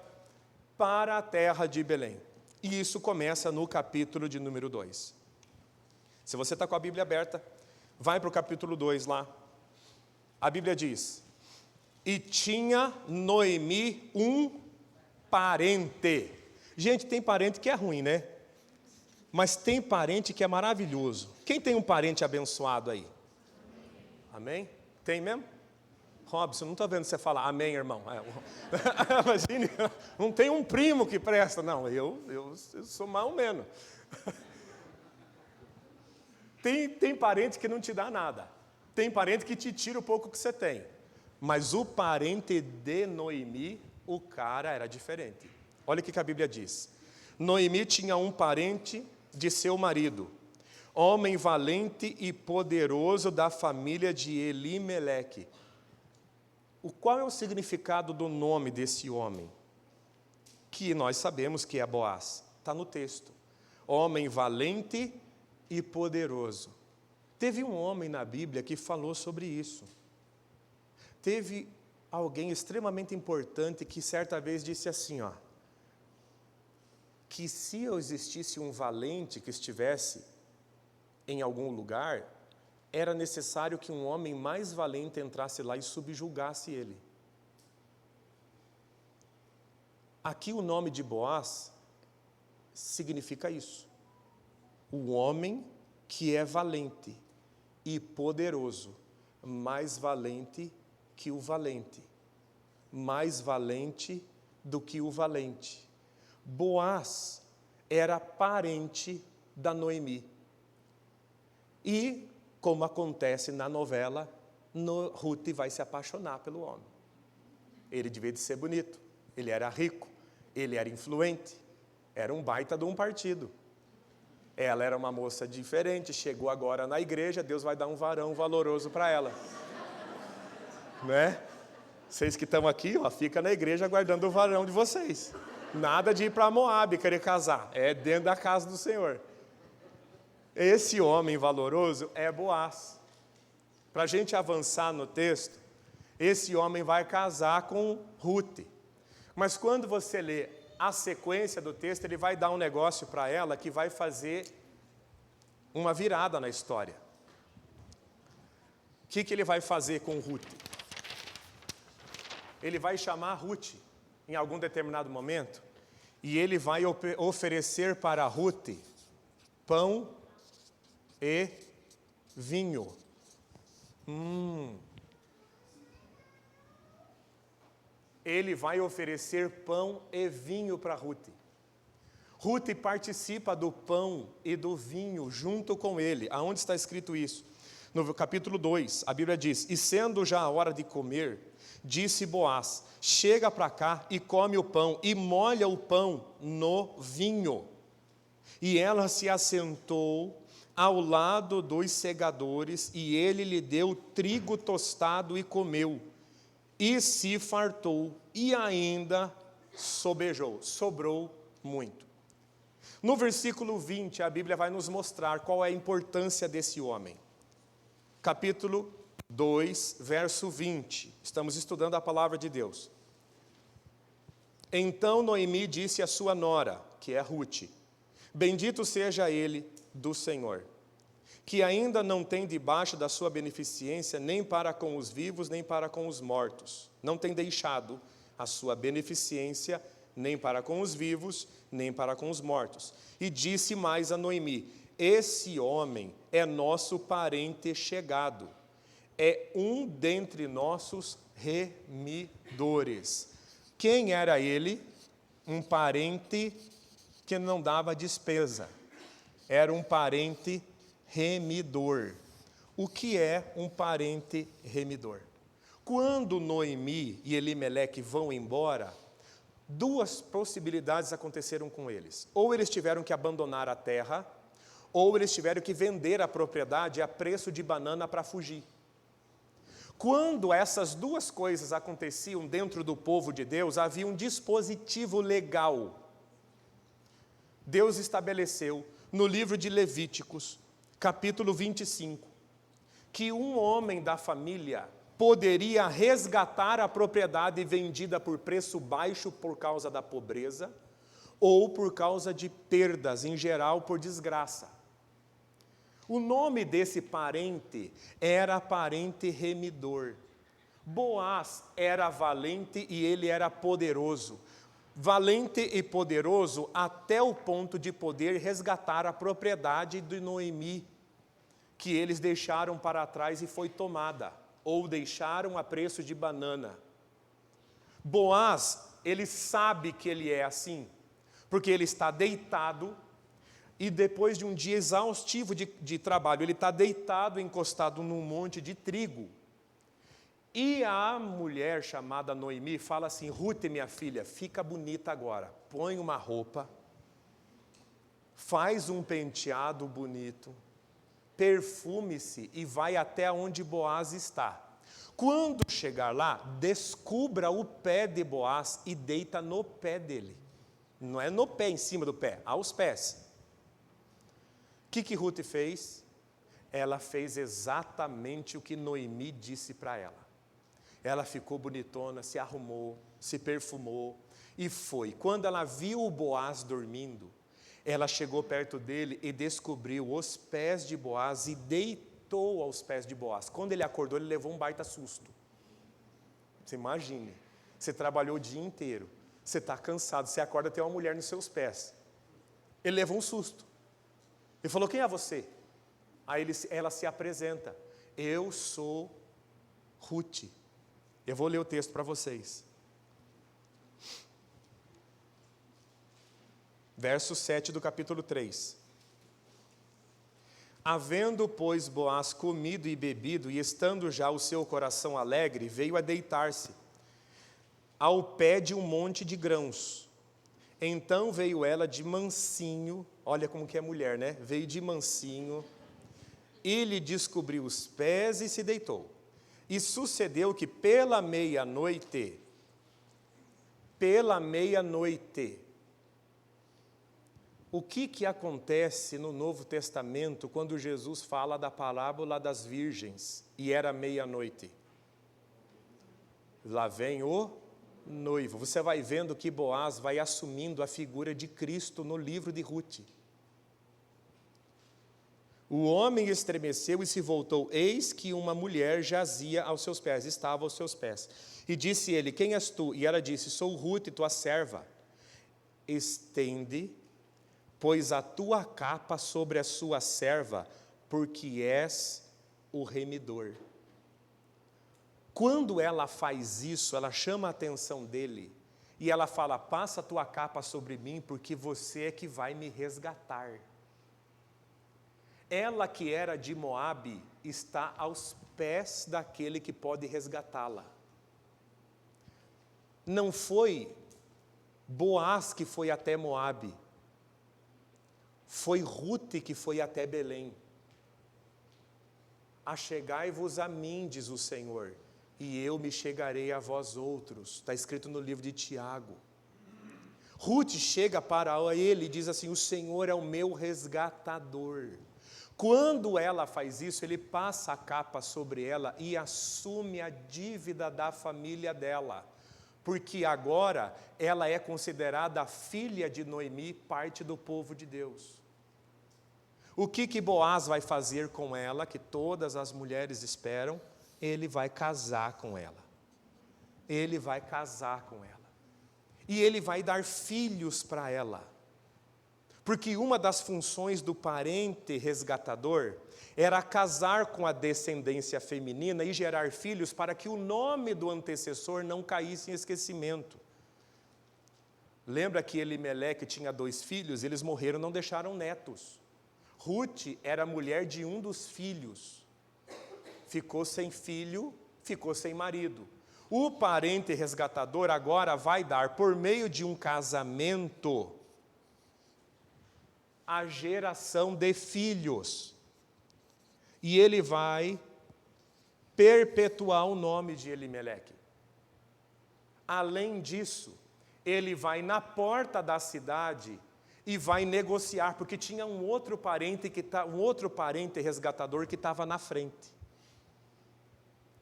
para a terra de Belém. E isso começa no capítulo de número 2. Se você está com a Bíblia aberta, vai para o capítulo 2 lá. A Bíblia diz, e tinha Noemi um parente. Gente, tem parente que é ruim, né? Mas tem parente que é maravilhoso. Quem tem um parente abençoado aí? Amém? Tem mesmo? Robson, não estou vendo você falar amém, irmão. Imagine, não tem um primo que presta. Não, eu sou mais ou menos. Tem parente que não te dá nada. Tem parente que te tira o pouco que você tem. Mas o parente de Noemi, o cara era diferente. Olha o que a Bíblia diz. Noemi tinha um parente de seu marido, homem valente e poderoso da família de Elimeleque. Qual é o significado do nome desse homem? Que nós sabemos que é Boaz. Está no texto. Homem valente e poderoso. Teve um homem na Bíblia que falou sobre isso. Teve alguém extremamente importante que certa vez disse assim, que se existisse um valente que estivesse em algum lugar, era necessário que um homem mais valente entrasse lá e subjugasse ele. Aqui o nome de Boaz significa isso. O homem que é valente e poderoso, mais valente que o valente, mais valente do que o valente. Boaz era parente da Noemi. E, como acontece na novela, Ruth vai se apaixonar pelo homem. Ele devia de ser bonito, ele era rico, ele era influente, era um baita de um partido. Ela era uma moça diferente, chegou agora na igreja, Deus vai dar um varão valoroso para ela. Né? Vocês que estão aqui, fica na igreja aguardando o varão de vocês. Nada de ir para Moab querer casar, é dentro da casa do Senhor. Esse homem valoroso é Boaz. Para a gente avançar no texto, esse homem vai casar com Ruth. Mas quando você lê a sequência do texto, ele vai dar um negócio para ela que vai fazer uma virada na história. O que ele vai fazer com Ruth? Ele vai chamar Ruth em algum determinado momento e ele vai oferecer para Ruth pão e vinho. Ele vai oferecer pão e vinho para Ruth. Ruth participa do pão e do vinho junto com ele. Aonde está escrito isso? No capítulo 2, a Bíblia diz, e sendo já a hora de comer, disse Boaz, chega para cá e come o pão, e molha o pão no vinho. E ela se assentou ao lado dos segadores, e ele lhe deu trigo tostado e comeu. E se fartou, e ainda sobejou, sobrou muito. No versículo 20, a Bíblia vai nos mostrar qual é a importância desse homem. Capítulo 2, verso 20. Estamos estudando a palavra de Deus. Então Noemi disse à sua nora, que é Ruth, bendito seja ele do Senhor, que ainda não tem debaixo da sua beneficência nem para com os vivos, nem para com os mortos. Não tem deixado a sua beneficência nem para com os vivos, nem para com os mortos. E disse mais a Noemi: esse homem é nosso parente chegado, é um dentre nossos remidores. Quem era ele? Um parente que não dava despesa. Era um parente remidor. O que é um parente remidor? Quando Noemi e Elimeleque vão embora, duas possibilidades aconteceram com eles. Ou eles tiveram que abandonar a terra, ou eles tiveram que vender a propriedade a preço de banana para fugir. Quando essas duas coisas aconteciam dentro do povo de Deus, havia um dispositivo legal. Deus estabeleceu no livro de Levíticos, capítulo 25, que um homem da família poderia resgatar a propriedade vendida por preço baixo por causa da pobreza, ou por causa de perdas, em geral por desgraça. O nome desse parente era parente remidor. Boaz era valente e ele era poderoso. Valente e poderoso até o ponto de poder resgatar a propriedade de Noemi, que eles deixaram para trás e foi tomada, ou deixaram a preço de banana. Boaz, ele sabe que ele é assim, porque ele está deitado, e depois de um dia exaustivo de trabalho, ele está deitado, encostado num monte de trigo. E a mulher chamada Noemi fala assim: Ruth, minha filha, fica bonita agora, põe uma roupa, faz um penteado bonito, perfume-se e vai até onde Boaz está. Quando chegar lá, descubra o pé de Boaz e deita no pé dele. Não é no pé, em cima do pé, aos pés. O que Ruth fez? Ela fez exatamente o que Noemi disse para ela. Ela ficou bonitona, se arrumou, se perfumou e foi. Quando ela viu o Boaz dormindo, ela chegou perto dele e descobriu os pés de Boaz e deitou aos pés de Boaz. Quando ele acordou, ele levou um baita susto. Você imagine, você trabalhou o dia inteiro, você está cansado, você acorda e tem uma mulher nos seus pés. Ele levou um susto. Ele falou: quem é você? Aí ela se apresenta: eu sou Ruth. Eu vou ler o texto para vocês. Verso 7 do capítulo 3. Havendo, pois, Boaz comido e bebido, e estando já o seu coração alegre, veio a deitar-se ao pé de um monte de grãos. Então veio ela de mansinho, olha como que é mulher, né? Veio de mansinho, e lhe descobriu os pés e se deitou. E sucedeu que pela meia-noite, o que acontece no Novo Testamento quando Jesus fala da parábola das virgens, e era meia-noite? Lá vem o noivo. Você vai vendo que Boaz vai assumindo a figura de Cristo no livro de Ruth. O homem estremeceu e se voltou, eis que uma mulher jazia aos seus pés, estava aos seus pés. E disse ele: quem és tu? E ela disse: sou Ruth, tua serva. Estende, pois, a tua capa sobre a sua serva, porque és o remidor. Quando ela faz isso, ela chama a atenção dele, e ela fala: passa a tua capa sobre mim, porque você é que vai me resgatar. Ela que era de Moabe, está aos pés daquele que pode resgatá-la. Não foi Boaz que foi até Moabe, foi Ruth que foi até Belém. Achegai-vos a mim, diz o Senhor, e eu me chegarei a vós outros. Está escrito no livro de Tiago. Ruth chega para ele e diz assim: o Senhor é o meu resgatador. Quando ela faz isso, ele passa a capa sobre ela e assume a dívida da família dela, porque agora ela é considerada a filha de Noemi, parte do povo de Deus. O que Boaz vai fazer com ela, que todas as mulheres esperam? Ele vai casar com ela. Ele vai casar com ela. E ele vai dar filhos para ela. Porque uma das funções do parente resgatador era casar com a descendência feminina e gerar filhos para que o nome do antecessor não caísse em esquecimento. Lembra que Elimeleque tinha 2 filhos? Eles morreram, não deixaram netos. Ruth era mulher de um dos filhos. Ficou sem filho, ficou sem marido. O parente resgatador agora vai dar, por meio de um casamento, a geração de filhos. E ele vai perpetuar o nome de Elimeleque. Além disso, ele vai na porta da cidade e vai negociar, porque tinha um outro parente resgatador que estava na frente,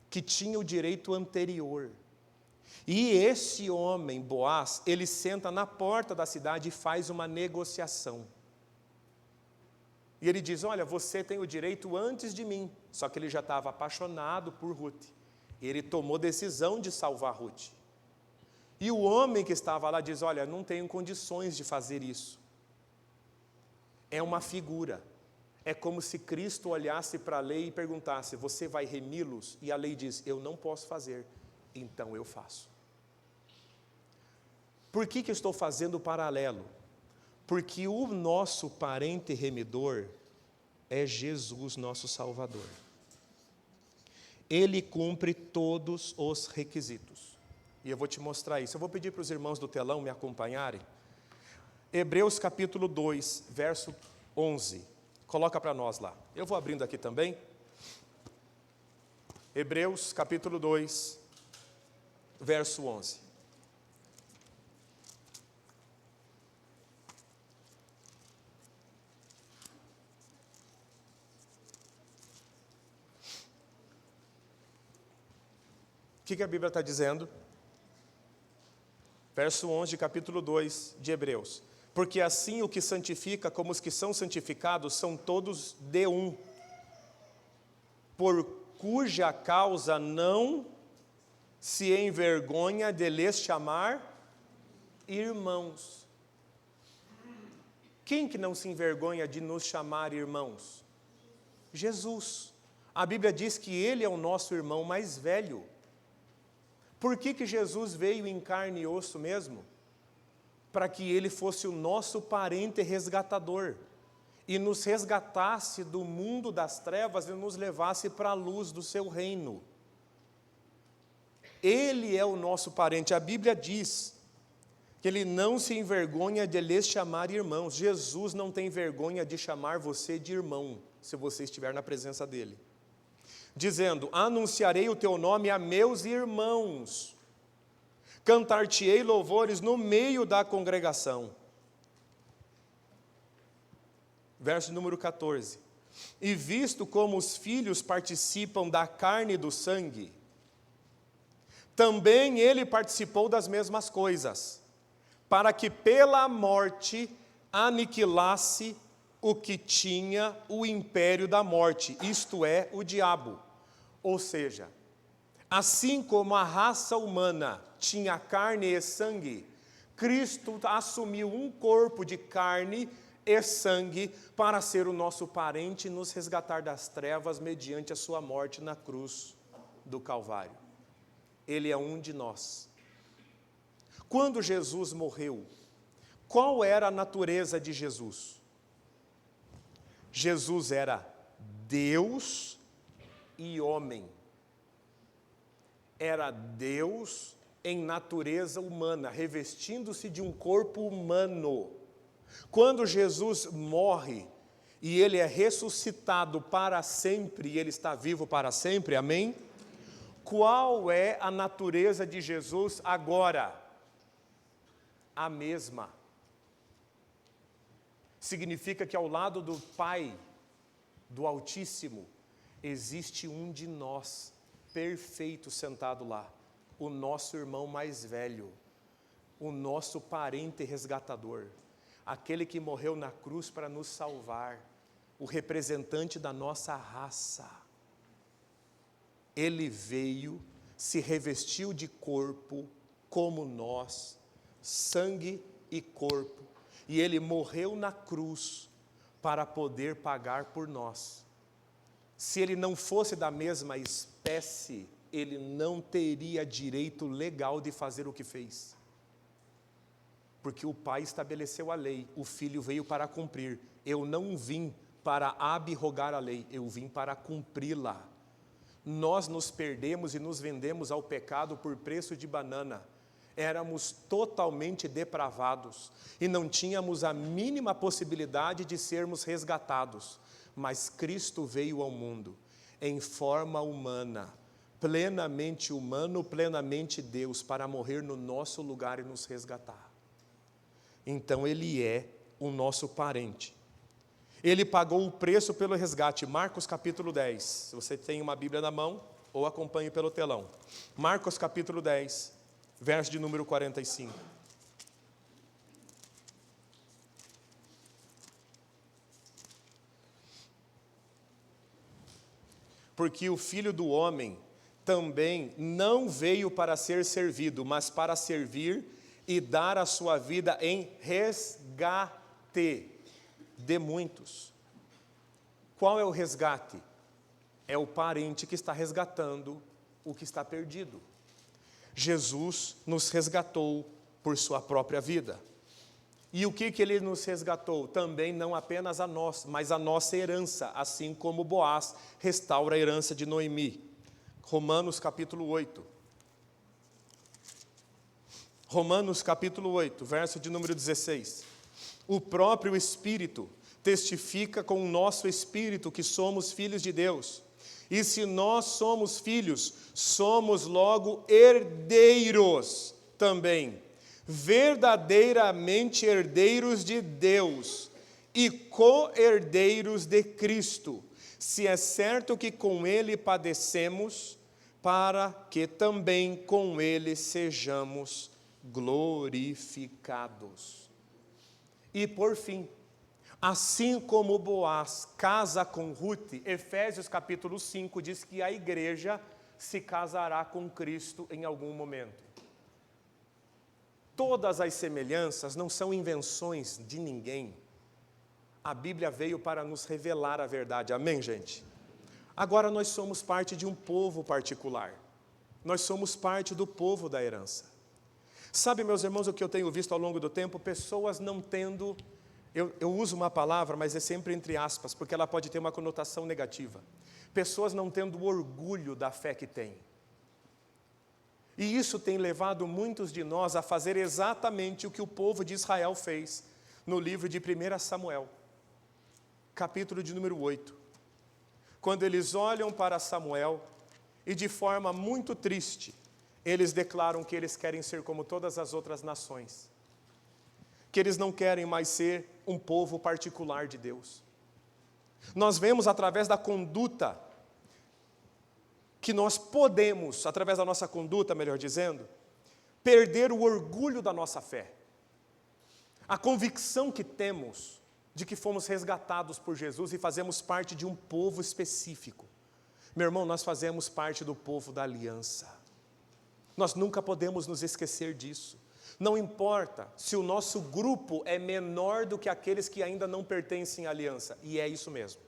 que tinha o direito anterior. E esse homem, Boaz, ele senta na porta da cidade e faz uma negociação. E ele diz, olha, você tem o direito antes de mim. Só que ele já estava apaixonado por Ruth. Ele tomou decisão de salvar Ruth. E o homem que estava lá diz, olha, não tenho condições de fazer isso. É uma figura. É como se Cristo olhasse para a lei e perguntasse, você vai remi-los? E a lei diz, eu não posso fazer, então eu faço. Por que eu estou fazendo o paralelo? Porque o nosso parente remidor é Jesus, nosso Salvador. Ele cumpre todos os requisitos. E eu vou te mostrar isso. Eu vou pedir para os irmãos do telão me acompanharem. Hebreus capítulo 2, verso 11. Coloca para nós lá. Eu vou abrindo aqui também. Hebreus capítulo 2, verso 11. O que a Bíblia está dizendo? Verso 11 de capítulo 2 de Hebreus. Porque assim o que santifica como os que são santificados são todos de um, por cuja causa não se envergonha de lhes chamar irmãos. Quem que não se envergonha de nos chamar irmãos? Jesus. A Bíblia diz que Ele é o nosso irmão mais velho. Por que Jesus veio em carne e osso mesmo? Para que Ele fosse o nosso parente resgatador e nos resgatasse do mundo das trevas e nos levasse para a luz do seu reino. Ele é o nosso parente. A Bíblia diz que Ele não se envergonha de lhes chamar irmãos. Jesus não tem vergonha de chamar você de irmão, se você estiver na presença dEle. Dizendo, anunciarei o teu nome a meus irmãos, cantar-te-ei louvores no meio da congregação. Verso número 14. E visto como os filhos participam da carne e do sangue, também ele participou das mesmas coisas, para que pela morte aniquilasse o que tinha o império da morte, isto é, o diabo. Ou seja, assim como a raça humana tinha carne e sangue, Cristo assumiu um corpo de carne e sangue para ser o nosso parente e nos resgatar das trevas mediante a sua morte na cruz do Calvário. Ele é um de nós. Quando Jesus morreu, qual era a natureza de Jesus? Jesus era Deus e homem. Era Deus em natureza humana, revestindo-se de um corpo humano. Quando Jesus morre e Ele é ressuscitado para sempre, e Ele está vivo para sempre, amém? Qual é a natureza de Jesus agora? A mesma. Significa que ao lado do Pai, do Altíssimo, existe um de nós, perfeito, sentado lá. O nosso irmão mais velho, o nosso parente resgatador, aquele que morreu na cruz para nos salvar, o representante da nossa raça. Ele veio, se revestiu de corpo como nós, sangue e corpo, e ele morreu na cruz para poder pagar por nós. Se ele não fosse da mesma espécie, ele não teria direito legal de fazer o que fez. Porque o Pai estabeleceu a lei, o Filho veio para cumprir. Eu não vim para abrogar a lei, eu vim para cumpri-la. Nós nos perdemos e nos vendemos ao pecado por preço de banana. Éramos totalmente depravados e não tínhamos a mínima possibilidade de sermos resgatados. Mas Cristo veio ao mundo em forma humana, plenamente humano, plenamente Deus, para morrer no nosso lugar e nos resgatar. Então Ele é o nosso parente. Ele pagou o preço pelo resgate. Marcos capítulo 10. Se você tem uma Bíblia na mão, ou acompanhe pelo telão. Marcos capítulo 10, verso de número 45. Porque o Filho do Homem também não veio para ser servido, mas para servir e dar a sua vida em resgate de muitos. Qual é o resgate? É o parente que está resgatando o que está perdido. Jesus nos resgatou por sua própria vida. E o que Ele nos resgatou? Também não apenas a nós, mas a nossa herança, assim como Boaz restaura a herança de Noemi. Romanos capítulo 8. Romanos capítulo 8, verso de número 16. O próprio Espírito testifica com o nosso espírito que somos filhos de Deus. E se nós somos filhos, somos logo herdeiros também, verdadeiramente herdeiros de Deus e co-herdeiros de Cristo, se é certo que com Ele padecemos, para que também com Ele sejamos glorificados. E por fim, assim como Boaz casa com Ruth, Efésios capítulo 5 diz que a igreja se casará com Cristo em algum momento. Todas as semelhanças não são invenções de ninguém. A Bíblia veio para nos revelar a verdade. Amém, gente? Agora nós somos parte de um povo particular. Nós somos parte do povo da herança. Sabe, meus irmãos, o que eu tenho visto ao longo do tempo? Pessoas não tendo... Eu uso uma palavra, mas é sempre entre aspas, porque ela pode ter uma conotação negativa. Pessoas não tendo orgulho da fé que têm. E isso tem levado muitos de nós a fazer exatamente o que o povo de Israel fez no livro de 1 Samuel, capítulo de número 8. Quando eles olham para Samuel e de forma muito triste, eles declaram que eles querem ser como todas as outras nações. Que eles não querem mais ser um povo particular de Deus. Nós vemos através da conduta que nós podemos, através da nossa conduta, melhor dizendo, perder o orgulho da nossa fé. A convicção que temos de que fomos resgatados por Jesus e fazemos parte de um povo específico. Meu irmão, nós fazemos parte do povo da aliança. Nós nunca podemos nos esquecer disso. Não importa se o nosso grupo é menor do que aqueles que ainda não pertencem à aliança. E é isso mesmo.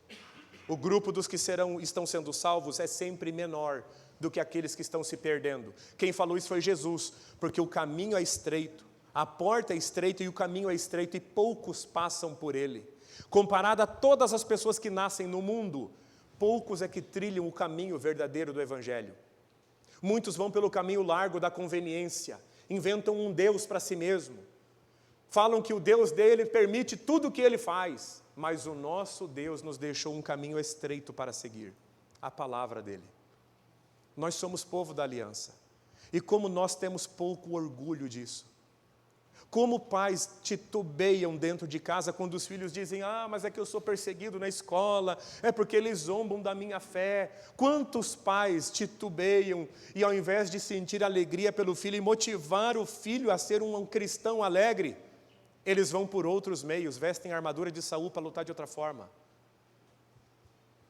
O grupo dos que estão sendo salvos é sempre menor do que aqueles que estão se perdendo. Quem falou isso foi Jesus, porque o caminho é estreito, a porta é estreita e o caminho é estreito e poucos passam por ele. Comparado a todas as pessoas que nascem no mundo, poucos é que trilham o caminho verdadeiro do Evangelho. Muitos vão pelo caminho largo da conveniência, inventam um Deus para si mesmo. Falam que o Deus dele permite tudo o que ele faz, mas o nosso Deus nos deixou um caminho estreito para seguir, a palavra dele. Nós somos povo da aliança, e como nós temos pouco orgulho disso. Como pais titubeiam dentro de casa quando os filhos dizem: mas é que eu sou perseguido na escola, é porque eles zombam da minha fé. Quantos pais titubeiam e ao invés de sentir alegria pelo filho e motivar o filho a ser um cristão alegre, eles vão por outros meios, vestem a armadura de Saul para lutar de outra forma.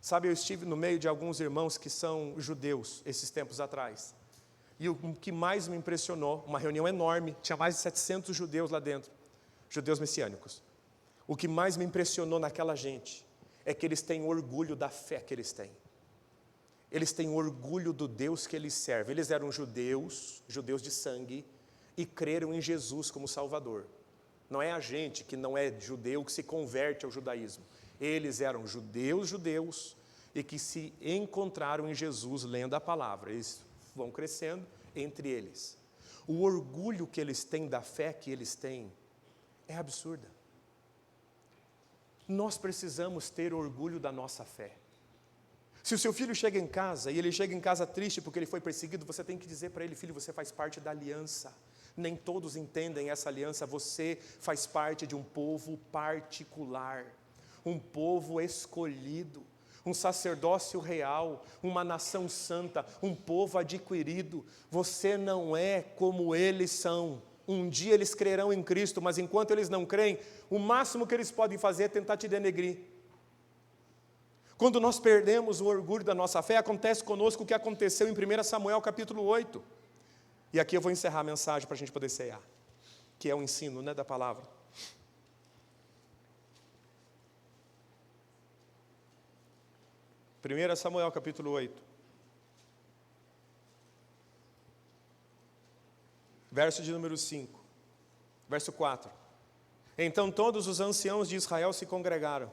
Sabe, eu estive no meio de alguns irmãos que são judeus esses tempos atrás. E o que mais me impressionou, uma reunião enorme, tinha mais de 700 judeus lá dentro, judeus messiânicos. O que mais me impressionou naquela gente é que eles têm orgulho da fé que eles têm. Eles têm orgulho do Deus que eles servem. Eles eram judeus de sangue, e creram em Jesus como Salvador. Não é a gente que não é judeu que se converte ao judaísmo. Eles eram judeus, e que se encontraram em Jesus lendo a palavra. Eles vão crescendo entre eles. O orgulho que eles têm da fé que eles têm é absurda. Nós precisamos ter orgulho da nossa fé. Se o seu filho chega em casa, e ele chega em casa triste porque ele foi perseguido, você tem que dizer para ele: filho, você faz parte da aliança. Nem todos entendem essa aliança. Você faz parte de um povo particular, um povo escolhido, um sacerdócio real, uma nação santa, um povo adquirido. Você não é como eles são. Um dia eles crerão em Cristo, mas enquanto eles não creem, o máximo que eles podem fazer é tentar te denegrir. Quando nós perdemos o orgulho da nossa fé, acontece conosco o que aconteceu em 1 Samuel capítulo 8. E aqui eu vou encerrar a mensagem para a gente poder cear, que é o ensino, né, da palavra. 1 Samuel capítulo 8. Verso de número 5. Verso 4. Então todos os anciãos de Israel se congregaram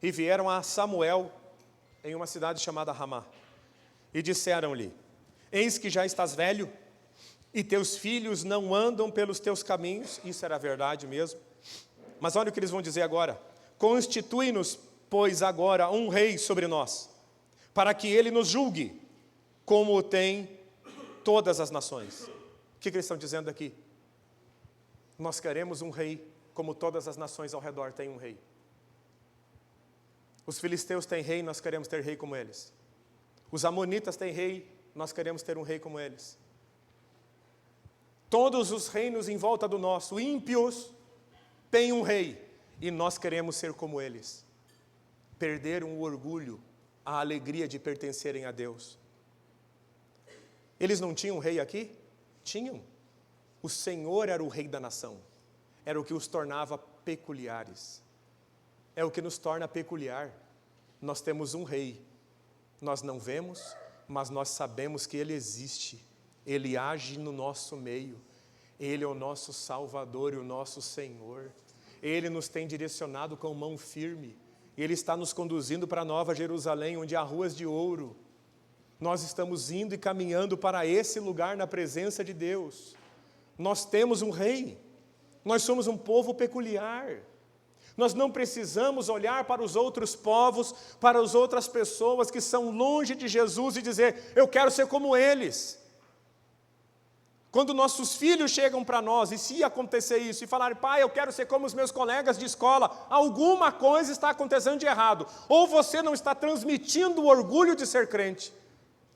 e vieram a Samuel em uma cidade chamada Ramá. E disseram-lhe: eis que já estás velho, e teus filhos não andam pelos teus caminhos. Isso era verdade mesmo. Mas olha o que eles vão dizer agora: constitui-nos, pois, agora um rei sobre nós, para que ele nos julgue, como tem todas as nações. O que eles estão dizendo aqui? Nós queremos um rei, como todas as nações ao redor têm um rei. Os filisteus têm rei, nós queremos ter rei como eles. Os amonitas têm rei, nós queremos ter um rei como eles. Todos os reinos em volta do nosso, ímpios, têm um rei, e nós queremos ser como eles. Perderam o orgulho, a alegria de pertencerem a Deus. Eles não tinham um rei aqui? Tinham. O Senhor era o rei da nação. Era o que os tornava peculiares. É o que nos torna peculiar. Nós temos um rei. Nós não vemos, mas nós sabemos que ele existe. Ele age no nosso meio. Ele é o nosso Salvador e o nosso Senhor. Ele nos tem direcionado com mão firme. Ele está nos conduzindo para a Nova Jerusalém, onde há ruas de ouro. Nós estamos indo e caminhando para esse lugar na presença de Deus. Nós temos um rei. Nós somos um povo peculiar. Nós não precisamos olhar para os outros povos, para as outras pessoas que são longe de Jesus e dizer: eu quero ser como eles. Quando nossos filhos chegam para nós, e se acontecer isso, e falarem: pai, eu quero ser como os meus colegas de escola, alguma coisa está acontecendo de errado. Ou você não está transmitindo o orgulho de ser crente,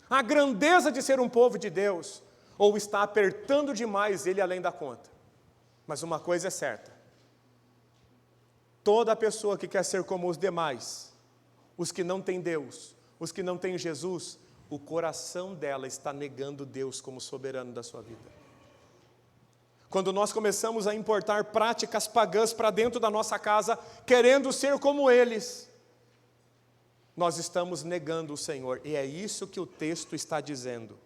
a grandeza de ser um povo de Deus, ou está apertando demais ele além da conta. Mas uma coisa é certa: toda pessoa que quer ser como os demais, os que não têm Deus, os que não têm Jesus, o coração dela está negando Deus como soberano da sua vida. Quando nós começamos a importar práticas pagãs para dentro da nossa casa, querendo ser como eles, nós estamos negando o Senhor, e é isso que o texto está dizendo.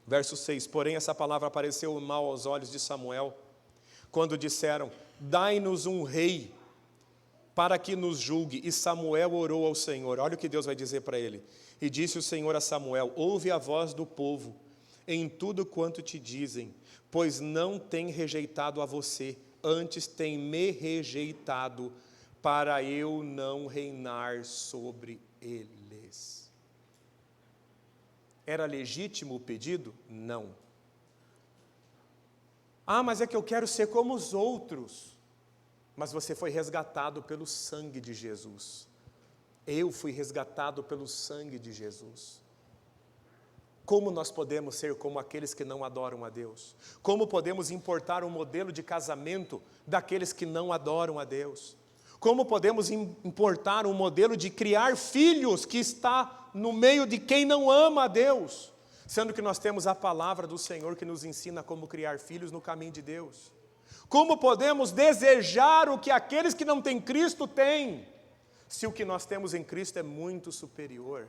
Verso 6, porém essa palavra pareceu mal aos olhos de Samuel, quando disseram: dai-nos um rei, para que nos julgue. E Samuel orou ao Senhor. Olha o que Deus vai dizer para ele. E disse o Senhor a Samuel: ouve a voz do povo, em tudo quanto te dizem, pois não tem rejeitado a você, antes tem me rejeitado, para eu não reinar sobre eles. Era legítimo o pedido? Não. Ah, mas é que eu quero ser como os outros. Mas você foi resgatado pelo sangue de Jesus. Eu fui resgatado pelo sangue de Jesus. Como nós podemos ser como aqueles que não adoram a Deus? Como podemos importar um modelo de casamento daqueles que não adoram a Deus? Como podemos importar um modelo de criar filhos que está no meio de quem não ama a Deus, sendo que nós temos a palavra do Senhor que nos ensina como criar filhos no caminho de Deus? Como podemos desejar o que aqueles que não têm Cristo têm, se o que nós temos em Cristo é muito superior?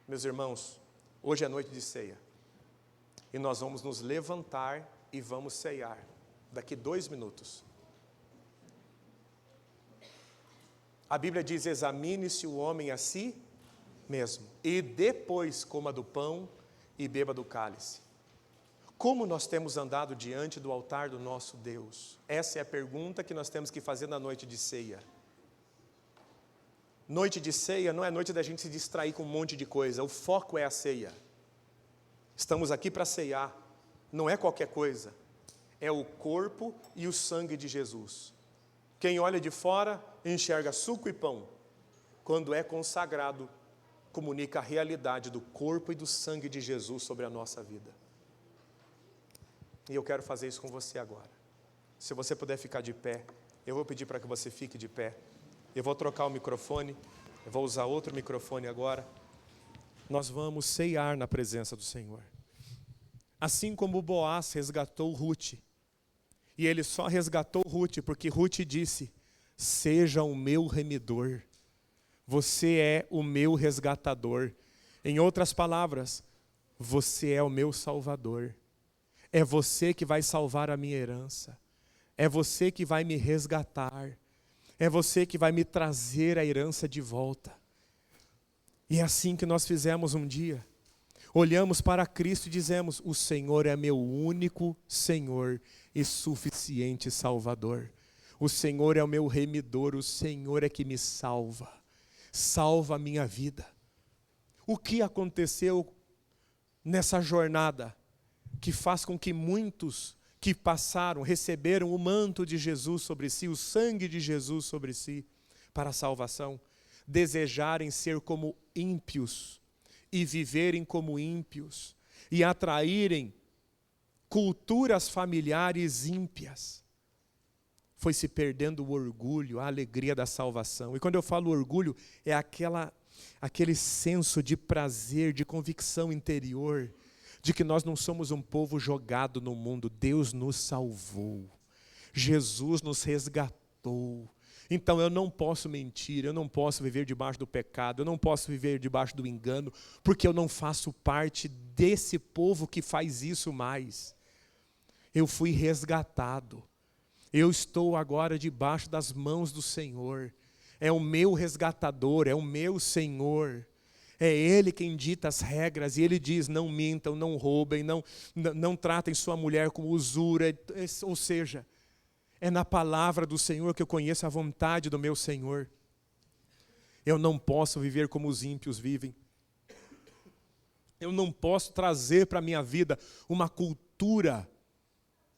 Meus irmãos, hoje é noite de ceia, e nós vamos nos levantar e vamos ceiar, daqui 2 minutos. A Bíblia diz: examine-se o homem a si mesmo, e depois coma do pão e beba do cálice. Como nós temos andado diante do altar do nosso Deus? Essa é a pergunta que nós temos que fazer na noite de ceia. Noite de ceia não é noite da gente se distrair com um monte de coisa, o foco é a ceia. Estamos aqui para ceiar, não é qualquer coisa, é o corpo e o sangue de Jesus. Quem olha de fora enxerga suco e pão. Quando é consagrado, comunica a realidade do corpo e do sangue de Jesus sobre a nossa vida. E eu quero fazer isso com você agora. Se você puder ficar de pé, eu vou pedir para que você fique de pé. Eu vou trocar o microfone, eu vou usar outro microfone agora. Nós vamos ceiar na presença do Senhor. Assim como Boaz resgatou Ruth, e ele só resgatou Ruth porque Ruth disse: seja o meu remidor, você é o meu resgatador. Em outras palavras, você é o meu salvador. É você que vai salvar a minha herança. É você que vai me resgatar. É você que vai me trazer a herança de volta. E é assim que nós fizemos um dia. Olhamos para Cristo e dizemos: o Senhor é meu único Senhor e suficiente Salvador. O Senhor é o meu remidor, o Senhor é que me salva. Salva a minha vida. O que aconteceu nessa jornada que faz com que muitos que passaram, receberam o manto de Jesus sobre si, o sangue de Jesus sobre si, para a salvação, desejarem ser como ímpios e viverem como ímpios e atraírem culturas familiares ímpias? Foi se perdendo o orgulho, a alegria da salvação. E quando eu falo orgulho, é aquele senso de prazer, de convicção interior, de que nós não somos um povo jogado no mundo. Deus nos salvou, Jesus nos resgatou. Então eu não posso mentir, eu não posso viver debaixo do pecado, eu não posso viver debaixo do engano, porque eu não faço parte desse povo que faz isso mais. Eu fui resgatado, eu estou agora debaixo das mãos do Senhor. É o meu resgatador, é o meu Senhor. É Ele quem dita as regras, e Ele diz: não mintam, não roubem, não tratem sua mulher com usura. Ou seja, é na palavra do Senhor que eu conheço a vontade do meu Senhor. Eu não posso viver como os ímpios vivem. Eu não posso trazer para a minha vida uma cultura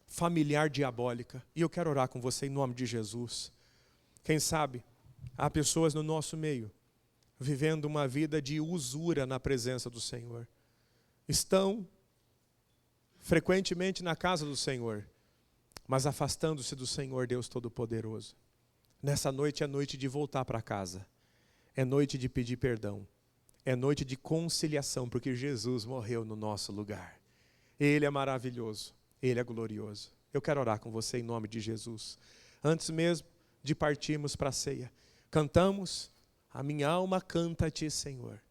familiar diabólica. E eu quero orar com você em nome de Jesus. Quem sabe há pessoas no nosso meio vivendo uma vida de usura na presença do Senhor. Estão frequentemente na casa do Senhor, mas afastando-se do Senhor Deus Todo-Poderoso. Nessa noite é noite de voltar para casa. É noite de pedir perdão. É noite de conciliação, porque Jesus morreu no nosso lugar. Ele é maravilhoso. Ele é glorioso. Eu quero orar com você em nome de Jesus. Antes mesmo de partirmos para a ceia, cantamos: a minha alma canta a Ti, Senhor.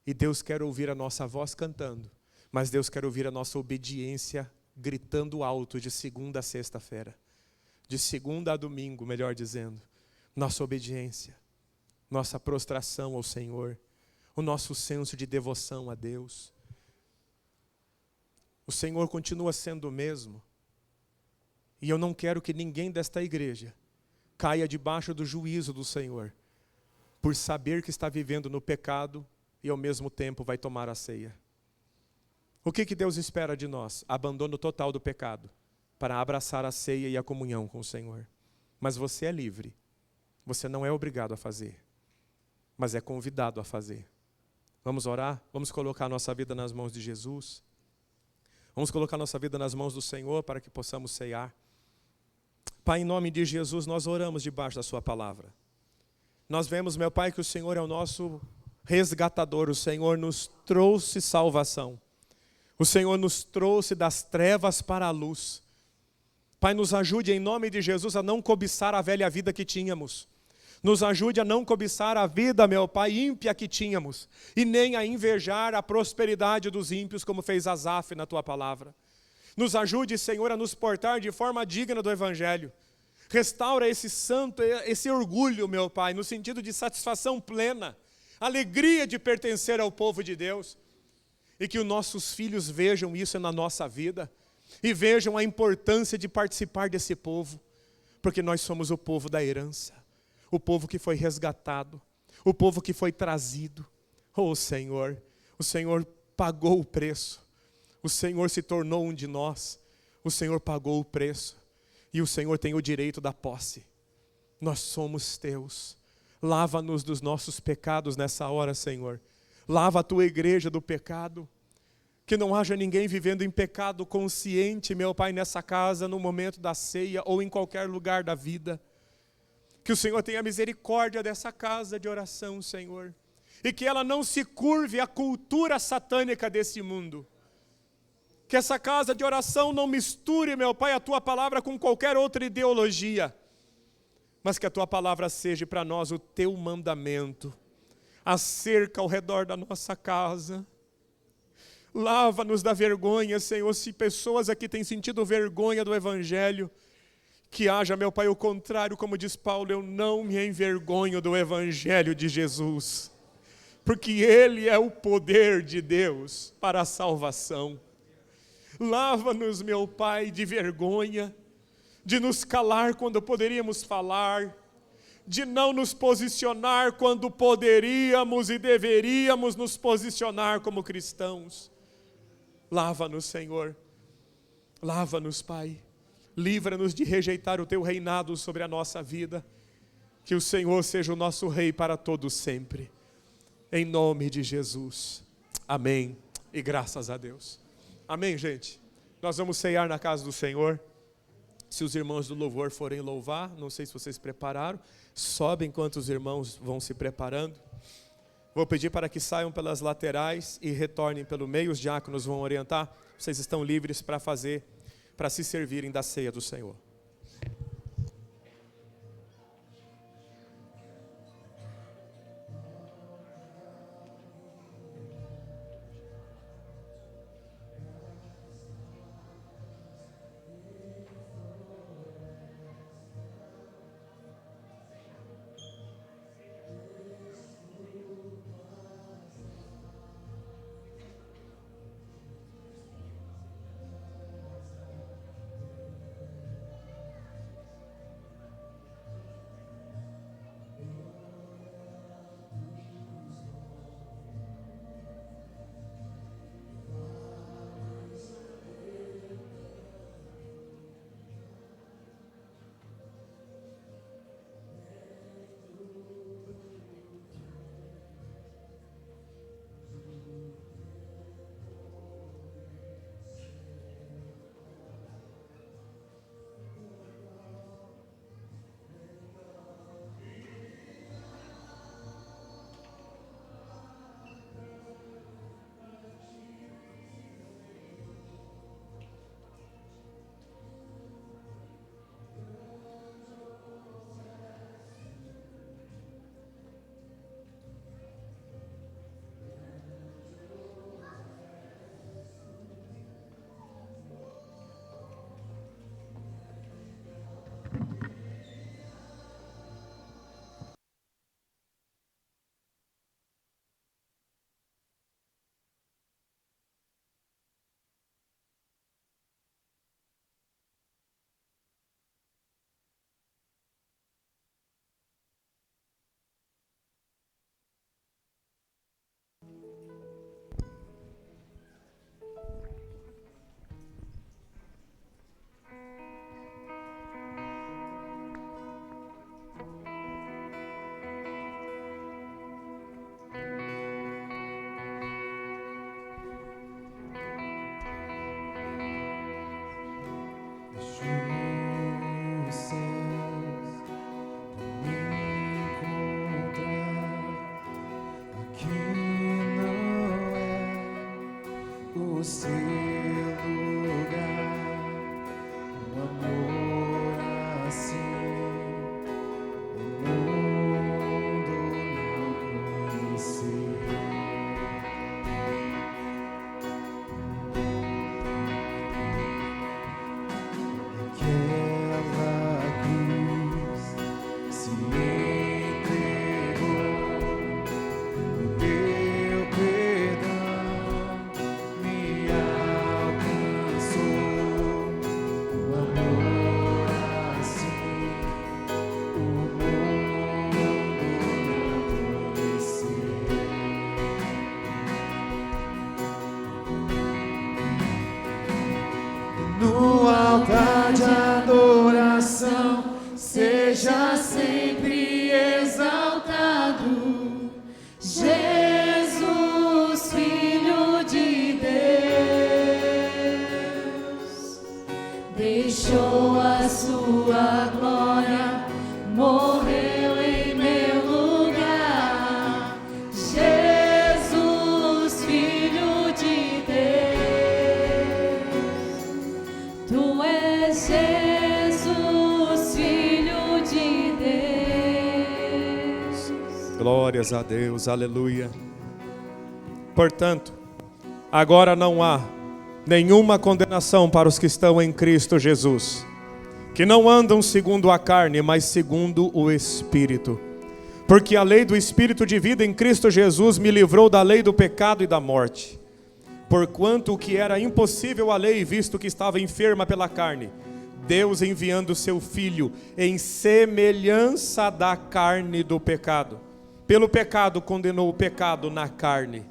E Deus quer ouvir a nossa voz cantando, mas Deus quer ouvir a nossa obediência gritando alto de segunda a sexta-feira. De segunda a domingo, melhor dizendo. Nossa obediência, nossa prostração ao Senhor, o nosso senso de devoção a Deus. O Senhor continua sendo o mesmo. E eu não quero que ninguém desta igreja caia debaixo do juízo do Senhor, por saber que está vivendo no pecado e ao mesmo tempo vai tomar a ceia. O que Deus espera de nós? Abandono total do pecado, para abraçar a ceia e a comunhão com o Senhor. Mas você é livre. Você não é obrigado a fazer, mas é convidado a fazer. Vamos orar? Vamos colocar nossa vida nas mãos de Jesus? Vamos colocar nossa vida nas mãos do Senhor para que possamos ceiar. Pai, em nome de Jesus, nós oramos debaixo da sua palavra. Nós vemos, meu Pai, que o Senhor é o nosso resgatador, o Senhor nos trouxe salvação. O Senhor nos trouxe das trevas para a luz. Pai, nos ajude em nome de Jesus a não cobiçar a velha vida que tínhamos. Nos ajude a não cobiçar a vida, meu Pai, ímpia que tínhamos. E nem a invejar a prosperidade dos ímpios, como fez Asaf na tua palavra. Nos ajude, Senhor, a nos portar de forma digna do Evangelho. Restaura esse santo, esse orgulho, meu Pai, no sentido de satisfação plena. Alegria de pertencer ao povo de Deus. E que os nossos filhos vejam isso na nossa vida. E vejam a importância de participar desse povo. Porque nós somos o povo da herança. O povo que foi resgatado. O povo que foi trazido. Oh Senhor, o Senhor pagou o preço. O Senhor se tornou um de nós. O Senhor pagou o preço. E o Senhor tem o direito da posse. Nós somos teus. Lava-nos dos nossos pecados nessa hora, Senhor. Lava a tua igreja do pecado. Que não haja ninguém vivendo em pecado consciente, meu Pai, nessa casa, no momento da ceia ou em qualquer lugar da vida. Que o Senhor tenha misericórdia dessa casa de oração, Senhor. E que ela não se curve à cultura satânica desse mundo. Que essa casa de oração não misture, meu Pai, a tua palavra com qualquer outra ideologia. Mas que a tua palavra seja para nós o teu mandamento. A cerca ao redor da nossa casa. Lava-nos da vergonha, Senhor, se pessoas aqui têm sentido vergonha do Evangelho. Que haja, meu Pai, o contrário, como diz Paulo, eu não me envergonho do Evangelho de Jesus. Porque Ele é o poder de Deus para a salvação. Lava-nos, meu Pai, de vergonha, de nos calar quando poderíamos falar, de não nos posicionar quando poderíamos e deveríamos nos posicionar como cristãos. Lava-nos, Senhor. Lava-nos, Pai. Livra-nos de rejeitar o teu reinado sobre a nossa vida. Que o Senhor seja o nosso Rei para todos sempre. Em nome de Jesus. Amém. E graças a Deus. Amém, gente? Nós vamos ceiar na casa do Senhor. Se os irmãos do louvor forem louvar, não sei se vocês prepararam, sobe enquanto os irmãos vão se preparando. Vou pedir para que saiam pelas laterais e retornem pelo meio, os diáconos vão orientar. Vocês estão livres para se servirem da ceia do Senhor. no altar de adoração, seja sempre exaltado, Jesus, Filho de Deus, deixou a sua glória, morreu em meu lugar, Jesus, Filho de Deus, tu és Jesus, Filho de Deus. Glórias a Deus, aleluia. Portanto, agora não há nenhuma condenação para os que estão em Cristo Jesus, que não andam segundo a carne, mas segundo o Espírito. Porque a lei do Espírito de vida em Cristo Jesus me livrou da lei do pecado e da morte. Porquanto o que era impossível à lei, visto que estava enferma pela carne, Deus enviando seu Filho em semelhança da carne do pecado, pelo pecado condenou o pecado na carne,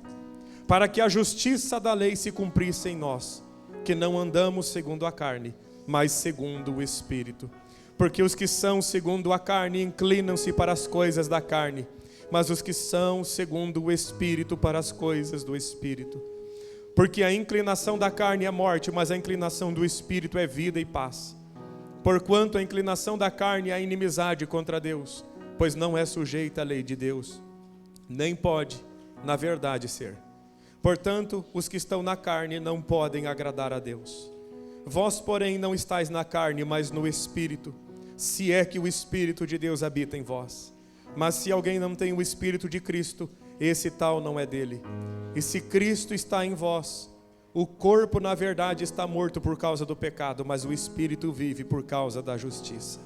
para que a justiça da lei se cumprisse em nós, que não andamos segundo a carne, mas segundo o Espírito. Porque os que são segundo a carne inclinam-se para as coisas da carne, mas os que são segundo o Espírito para as coisas do Espírito. Porque a inclinação da carne é morte, mas a inclinação do Espírito é vida e paz. Porquanto a inclinação da carne é a inimizade contra Deus, pois não é sujeita à lei de Deus, nem pode, na verdade, ser. Portanto, os que estão na carne não podem agradar a Deus. Vós, porém, não estáis na carne, mas no Espírito, se é que o Espírito de Deus habita em vós. Mas se alguém não tem o Espírito de Cristo, esse tal não é dele. E se Cristo está em vós, o corpo na verdade está morto por causa do pecado, mas o Espírito vive por causa da justiça.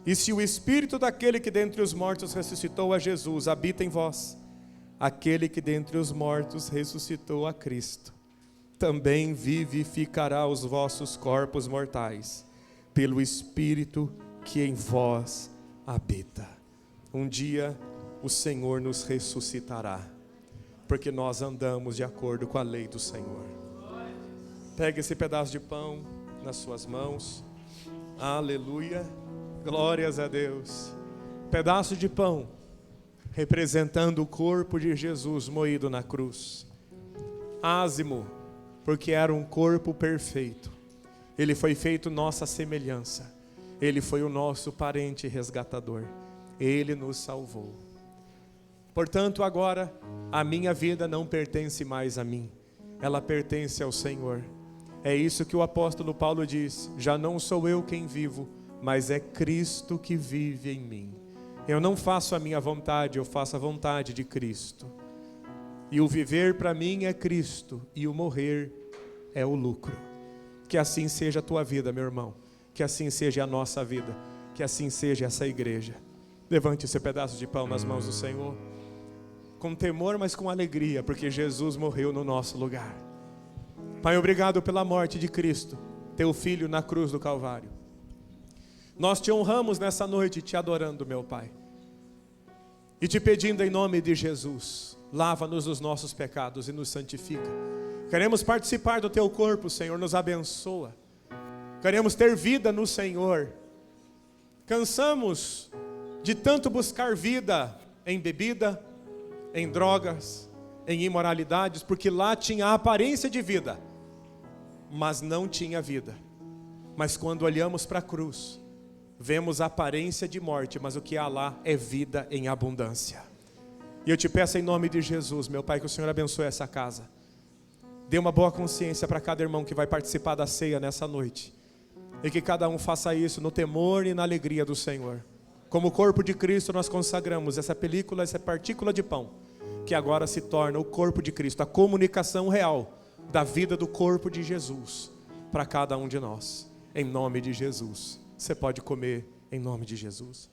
E se o Espírito daquele que dentre os mortos ressuscitou a Jesus habita em vós, aquele que dentre os mortos ressuscitou a Cristo, também vivificará os vossos corpos mortais, pelo Espírito que em vós habita. Um dia o Senhor nos ressuscitará, porque nós andamos de acordo com a lei do Senhor. Pega esse pedaço de pão nas suas mãos. Aleluia. Glórias a Deus. Pedaço de pão representando o corpo de Jesus moído na cruz. Ázimo, porque era um corpo perfeito. Ele foi feito nossa semelhança. Ele foi o nosso parente resgatador. Ele nos salvou. Portanto, agora, a minha vida não pertence mais a mim. Ela pertence ao Senhor. É isso que o apóstolo Paulo diz. Já não sou eu quem vivo, mas é Cristo que vive em mim. Eu não faço a minha vontade, eu faço a vontade de Cristo. E o viver para mim é Cristo, e o morrer é o lucro. Que assim seja a tua vida, meu irmão. Que assim seja a nossa vida. Que assim seja essa igreja. Levante esse pedaço de pão nas mãos do Senhor. Com temor, mas com alegria, porque Jesus morreu no nosso lugar. Pai, obrigado pela morte de Cristo, teu Filho na cruz do Calvário. Nós te honramos nessa noite, te adorando, meu Pai. E te pedindo em nome de Jesus, lava-nos dos nossos pecados e nos santifica. Queremos participar do teu corpo, Senhor, nos abençoa. Queremos ter vida no Senhor. Cansamos de tanto buscar vida em bebida, em drogas, em imoralidades, porque lá tinha a aparência de vida, mas não tinha vida. Mas quando olhamos para a cruz, vemos a aparência de morte, mas o que há lá é vida em abundância. E eu te peço em nome de Jesus, meu Pai, que o Senhor abençoe essa casa. Dê uma boa consciência para cada irmão que vai participar da ceia nessa noite. E que cada um faça isso no temor e na alegria do Senhor. Como o corpo de Cristo, nós consagramos essa película, essa partícula de pão, que agora se torna o corpo de Cristo, a comunicação real da vida do corpo de Jesus para cada um de nós. Em nome de Jesus. Você pode comer em nome de Jesus.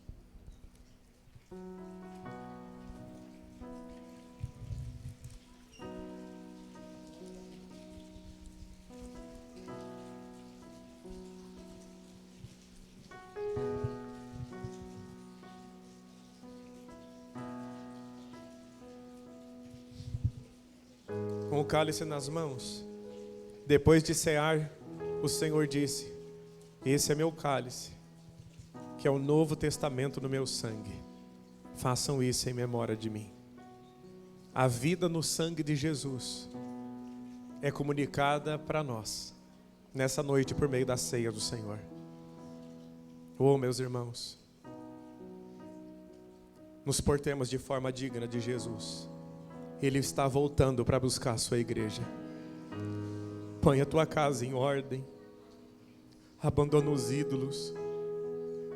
Com o cálice nas mãos, depois de cear, o Senhor disse: esse é meu cálice, que é o novo testamento no meu sangue. Façam isso em memória de mim. A vida no sangue de Jesus é comunicada para nós nessa noite por meio da ceia do Senhor. Oh, meus irmãos, nos portemos de forma digna de Jesus. Ele está voltando para buscar a sua igreja. Põe a tua casa em ordem. Abandona os ídolos.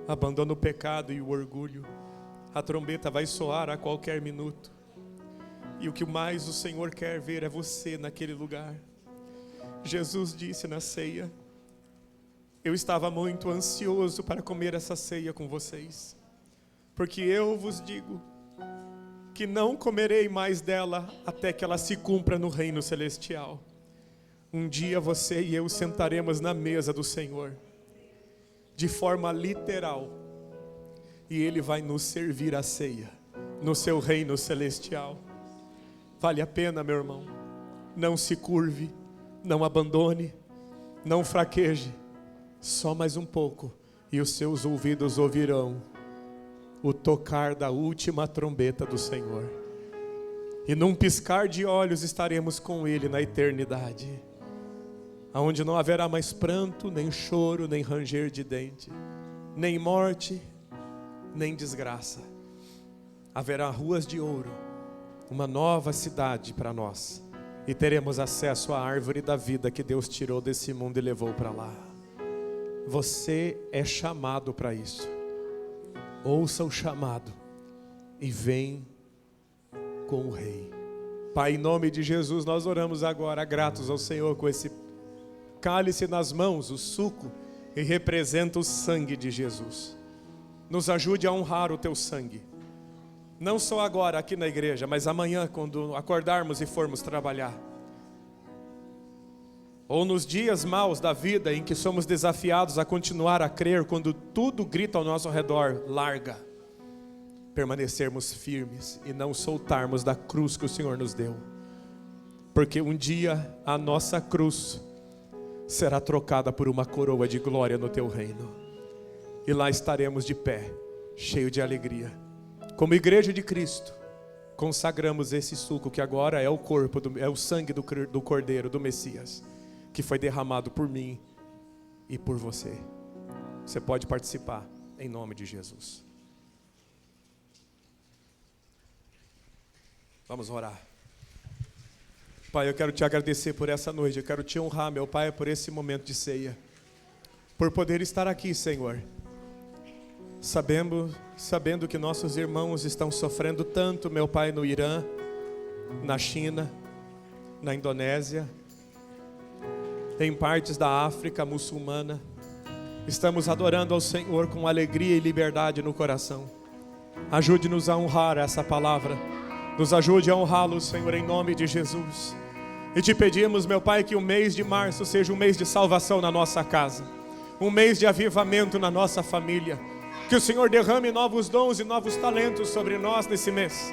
Abandona o pecado e o orgulho. A trombeta vai soar a qualquer minuto. E o que mais o Senhor quer ver é você naquele lugar. Jesus disse na ceia: eu estava muito ansioso para comer essa ceia com vocês, porque eu vos digo que não comerei mais dela até que ela se cumpra no reino celestial. Um dia você e eu sentaremos na mesa do Senhor, de forma literal, e Ele vai nos servir a ceia no seu reino celestial. Vale a pena, meu irmão. Não se curve, não abandone, não fraqueje. Só mais um pouco e os seus ouvidos ouvirão o tocar da última trombeta do Senhor. E num piscar de olhos estaremos com Ele na eternidade, aonde não haverá mais pranto, nem choro, nem ranger de dente, nem morte, nem desgraça. Haverá ruas de ouro, uma nova cidade para nós, e teremos acesso à árvore da vida que Deus tirou desse mundo e levou para lá. Você é chamado para isso. Ouça o chamado e vem com o Rei. Pai, em nome de Jesus, nós oramos agora, gratos ao Senhor, com esse cálice nas mãos, o suco, que representa o sangue de Jesus. Nos ajude a honrar o teu sangue. Não só agora aqui na igreja, mas amanhã quando acordarmos e formos trabalhar. Ou nos dias maus da vida em que somos desafiados a continuar a crer quando tudo grita ao nosso redor, larga. Permanecermos firmes e não soltarmos da cruz que o Senhor nos deu. Porque um dia a nossa cruz será trocada por uma coroa de glória no teu reino. E lá estaremos de pé, cheio de alegria. Como igreja de Cristo, consagramos esse suco que agora é o corpo, é o sangue do Cordeiro, do Messias, que foi derramado por mim e por você. Você pode participar em nome de Jesus. Vamos orar. Pai, eu quero te agradecer por essa noite. Eu quero te honrar, meu Pai, por esse momento de ceia, por poder estar aqui, Senhor, sabendo que nossos irmãos estão sofrendo tanto, meu Pai, no Irã, na China, na Indonésia, em partes da África muçulmana. Estamos adorando ao Senhor com alegria e liberdade no coração. Ajude-nos a honrar essa palavra. Nos ajude a honrá-lo, Senhor, em nome de Jesus. E te pedimos, meu Pai, que o mês de março seja um mês de salvação na nossa casa, um mês de avivamento na nossa família. Que o Senhor derrame novos dons e novos talentos sobre nós nesse mês.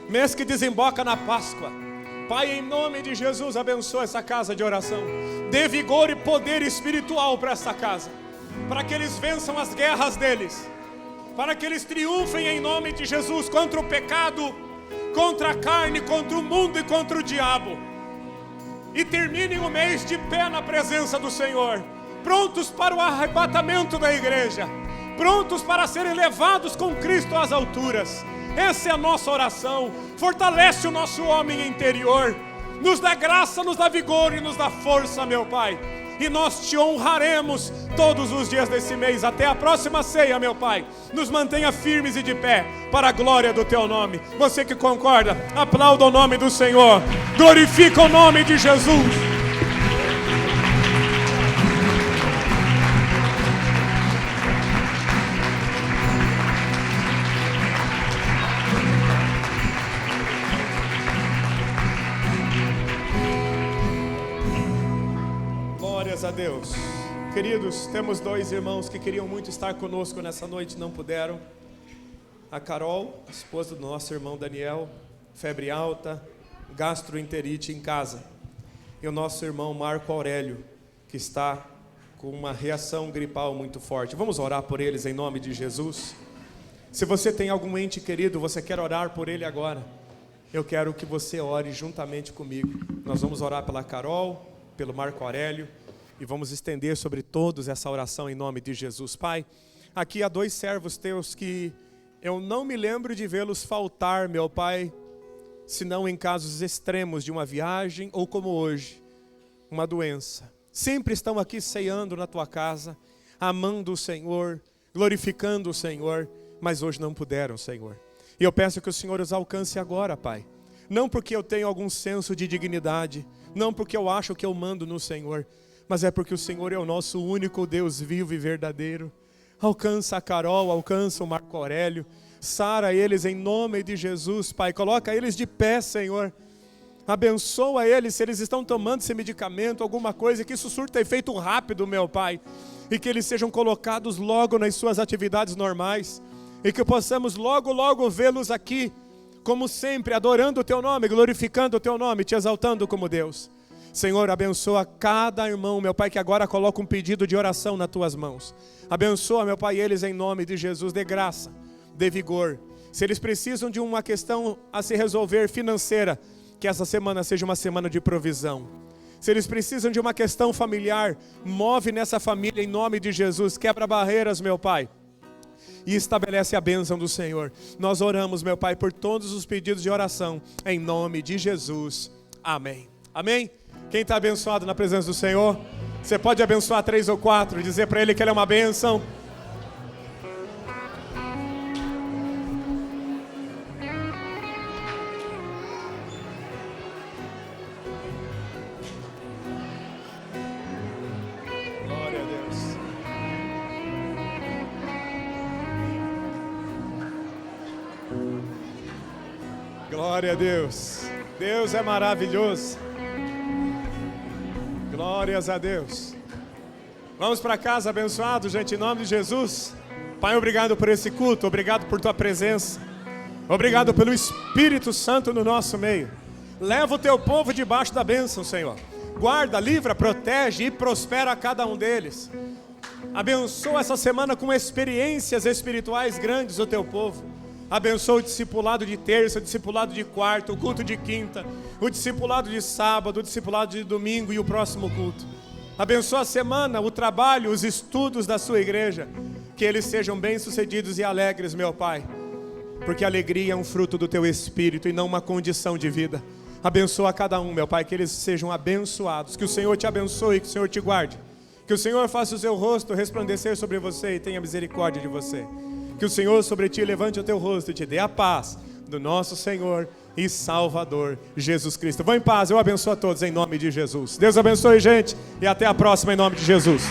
Mês que desemboca na Páscoa. Pai, em nome de Jesus, abençoa essa casa de oração. Dê vigor e poder espiritual para essa casa, para que eles vençam as guerras deles, para que eles triunfem em nome de Jesus contra o pecado, contra a carne, contra o mundo e contra o diabo. E terminem o mês de pé na presença do Senhor, prontos para o arrebatamento da igreja, prontos para serem levados com Cristo às alturas. Essa é a nossa oração. Fortalece o nosso homem interior, nos dá graça, nos dá vigor e nos dá força, meu Pai. E nós te honraremos todos os dias desse mês, até a próxima ceia, meu Pai. Nos mantenha firmes e de pé, para a glória do teu nome. Você que concorda, aplauda o nome do Senhor, glorifica o nome de Jesus. A Deus. Queridos, temos dois irmãos que queriam muito estar conosco nessa noite, não puderam. A Carol, esposa do nosso irmão Daniel, febre alta, gastroenterite em casa. E o nosso irmão Marco Aurélio, que está com uma reação gripal muito forte. Vamos orar por eles em nome de Jesus. Se você tem algum ente querido, você quer orar por ele agora, eu quero que você ore juntamente comigo. Nós vamos orar pela Carol, pelo Marco Aurélio, e vamos estender sobre todos essa oração em nome de Jesus. Pai, aqui há 2 servos teus que eu não me lembro de vê-los faltar, meu Pai, senão em casos extremos de uma viagem ou como hoje, uma doença. Sempre estão aqui ceando na tua casa, amando o Senhor, glorificando o Senhor, mas hoje não puderam, Senhor. E eu peço que o Senhor os alcance agora, Pai. Não porque eu tenho algum senso de dignidade, não porque eu acho que eu mando no Senhor, mas é porque o Senhor é o nosso único Deus vivo e verdadeiro. Alcança a Carol, alcança o Marco Aurélio, sara eles em nome de Jesus, Pai. Coloca eles de pé, Senhor. Abençoa eles, se eles estão tomando esse medicamento, alguma coisa, que isso surta efeito rápido, meu Pai. E que eles sejam colocados logo nas suas atividades normais. E que possamos logo vê-los aqui, como sempre, adorando o Teu nome, glorificando o Teu nome, Te exaltando como Deus. Senhor, abençoa cada irmão, meu Pai, que agora coloca um pedido de oração nas Tuas mãos. Abençoa, meu Pai, eles em nome de Jesus, dê graça, dê vigor. Se eles precisam de uma questão a se resolver financeira, que essa semana seja uma semana de provisão. Se eles precisam de uma questão familiar, move nessa família em nome de Jesus. Quebra barreiras, meu Pai, e estabelece a bênção do Senhor. Nós oramos, meu Pai, por todos os pedidos de oração, em nome de Jesus. Amém. Amém? Quem está abençoado na presença do Senhor? Você pode abençoar 3 ou 4, dizer para Ele que Ele é uma bênção. Glória a Deus. Deus é maravilhoso. Glórias a Deus. Vamos para casa abençoados, gente, em nome de Jesus. Pai, obrigado por esse culto, obrigado por Tua presença. Obrigado pelo Espírito Santo no nosso meio. Leva o Teu povo debaixo da bênção, Senhor. Guarda, livra, protege e prospera a cada um deles. Abençoa essa semana com experiências espirituais grandes o Teu povo. Abençoa o discipulado de terça, o discipulado de quarta, o culto de quinta, o discipulado de sábado, o discipulado de domingo e o próximo culto. Abençoa a semana, o trabalho, os estudos da sua igreja. Que eles sejam bem-sucedidos e alegres, meu Pai. Porque a alegria é um fruto do Teu Espírito e não uma condição de vida. Abençoa cada um, meu Pai, que eles sejam abençoados. Que o Senhor te abençoe, que o Senhor te guarde. Que o Senhor faça o seu rosto resplandecer sobre você e tenha misericórdia de você. Que o Senhor sobre ti levante o teu rosto e te dê a paz do nosso Senhor e Salvador Jesus Cristo. Vão em paz, eu abençoo a todos em nome de Jesus. Deus abençoe, gente, e até a próxima em nome de Jesus.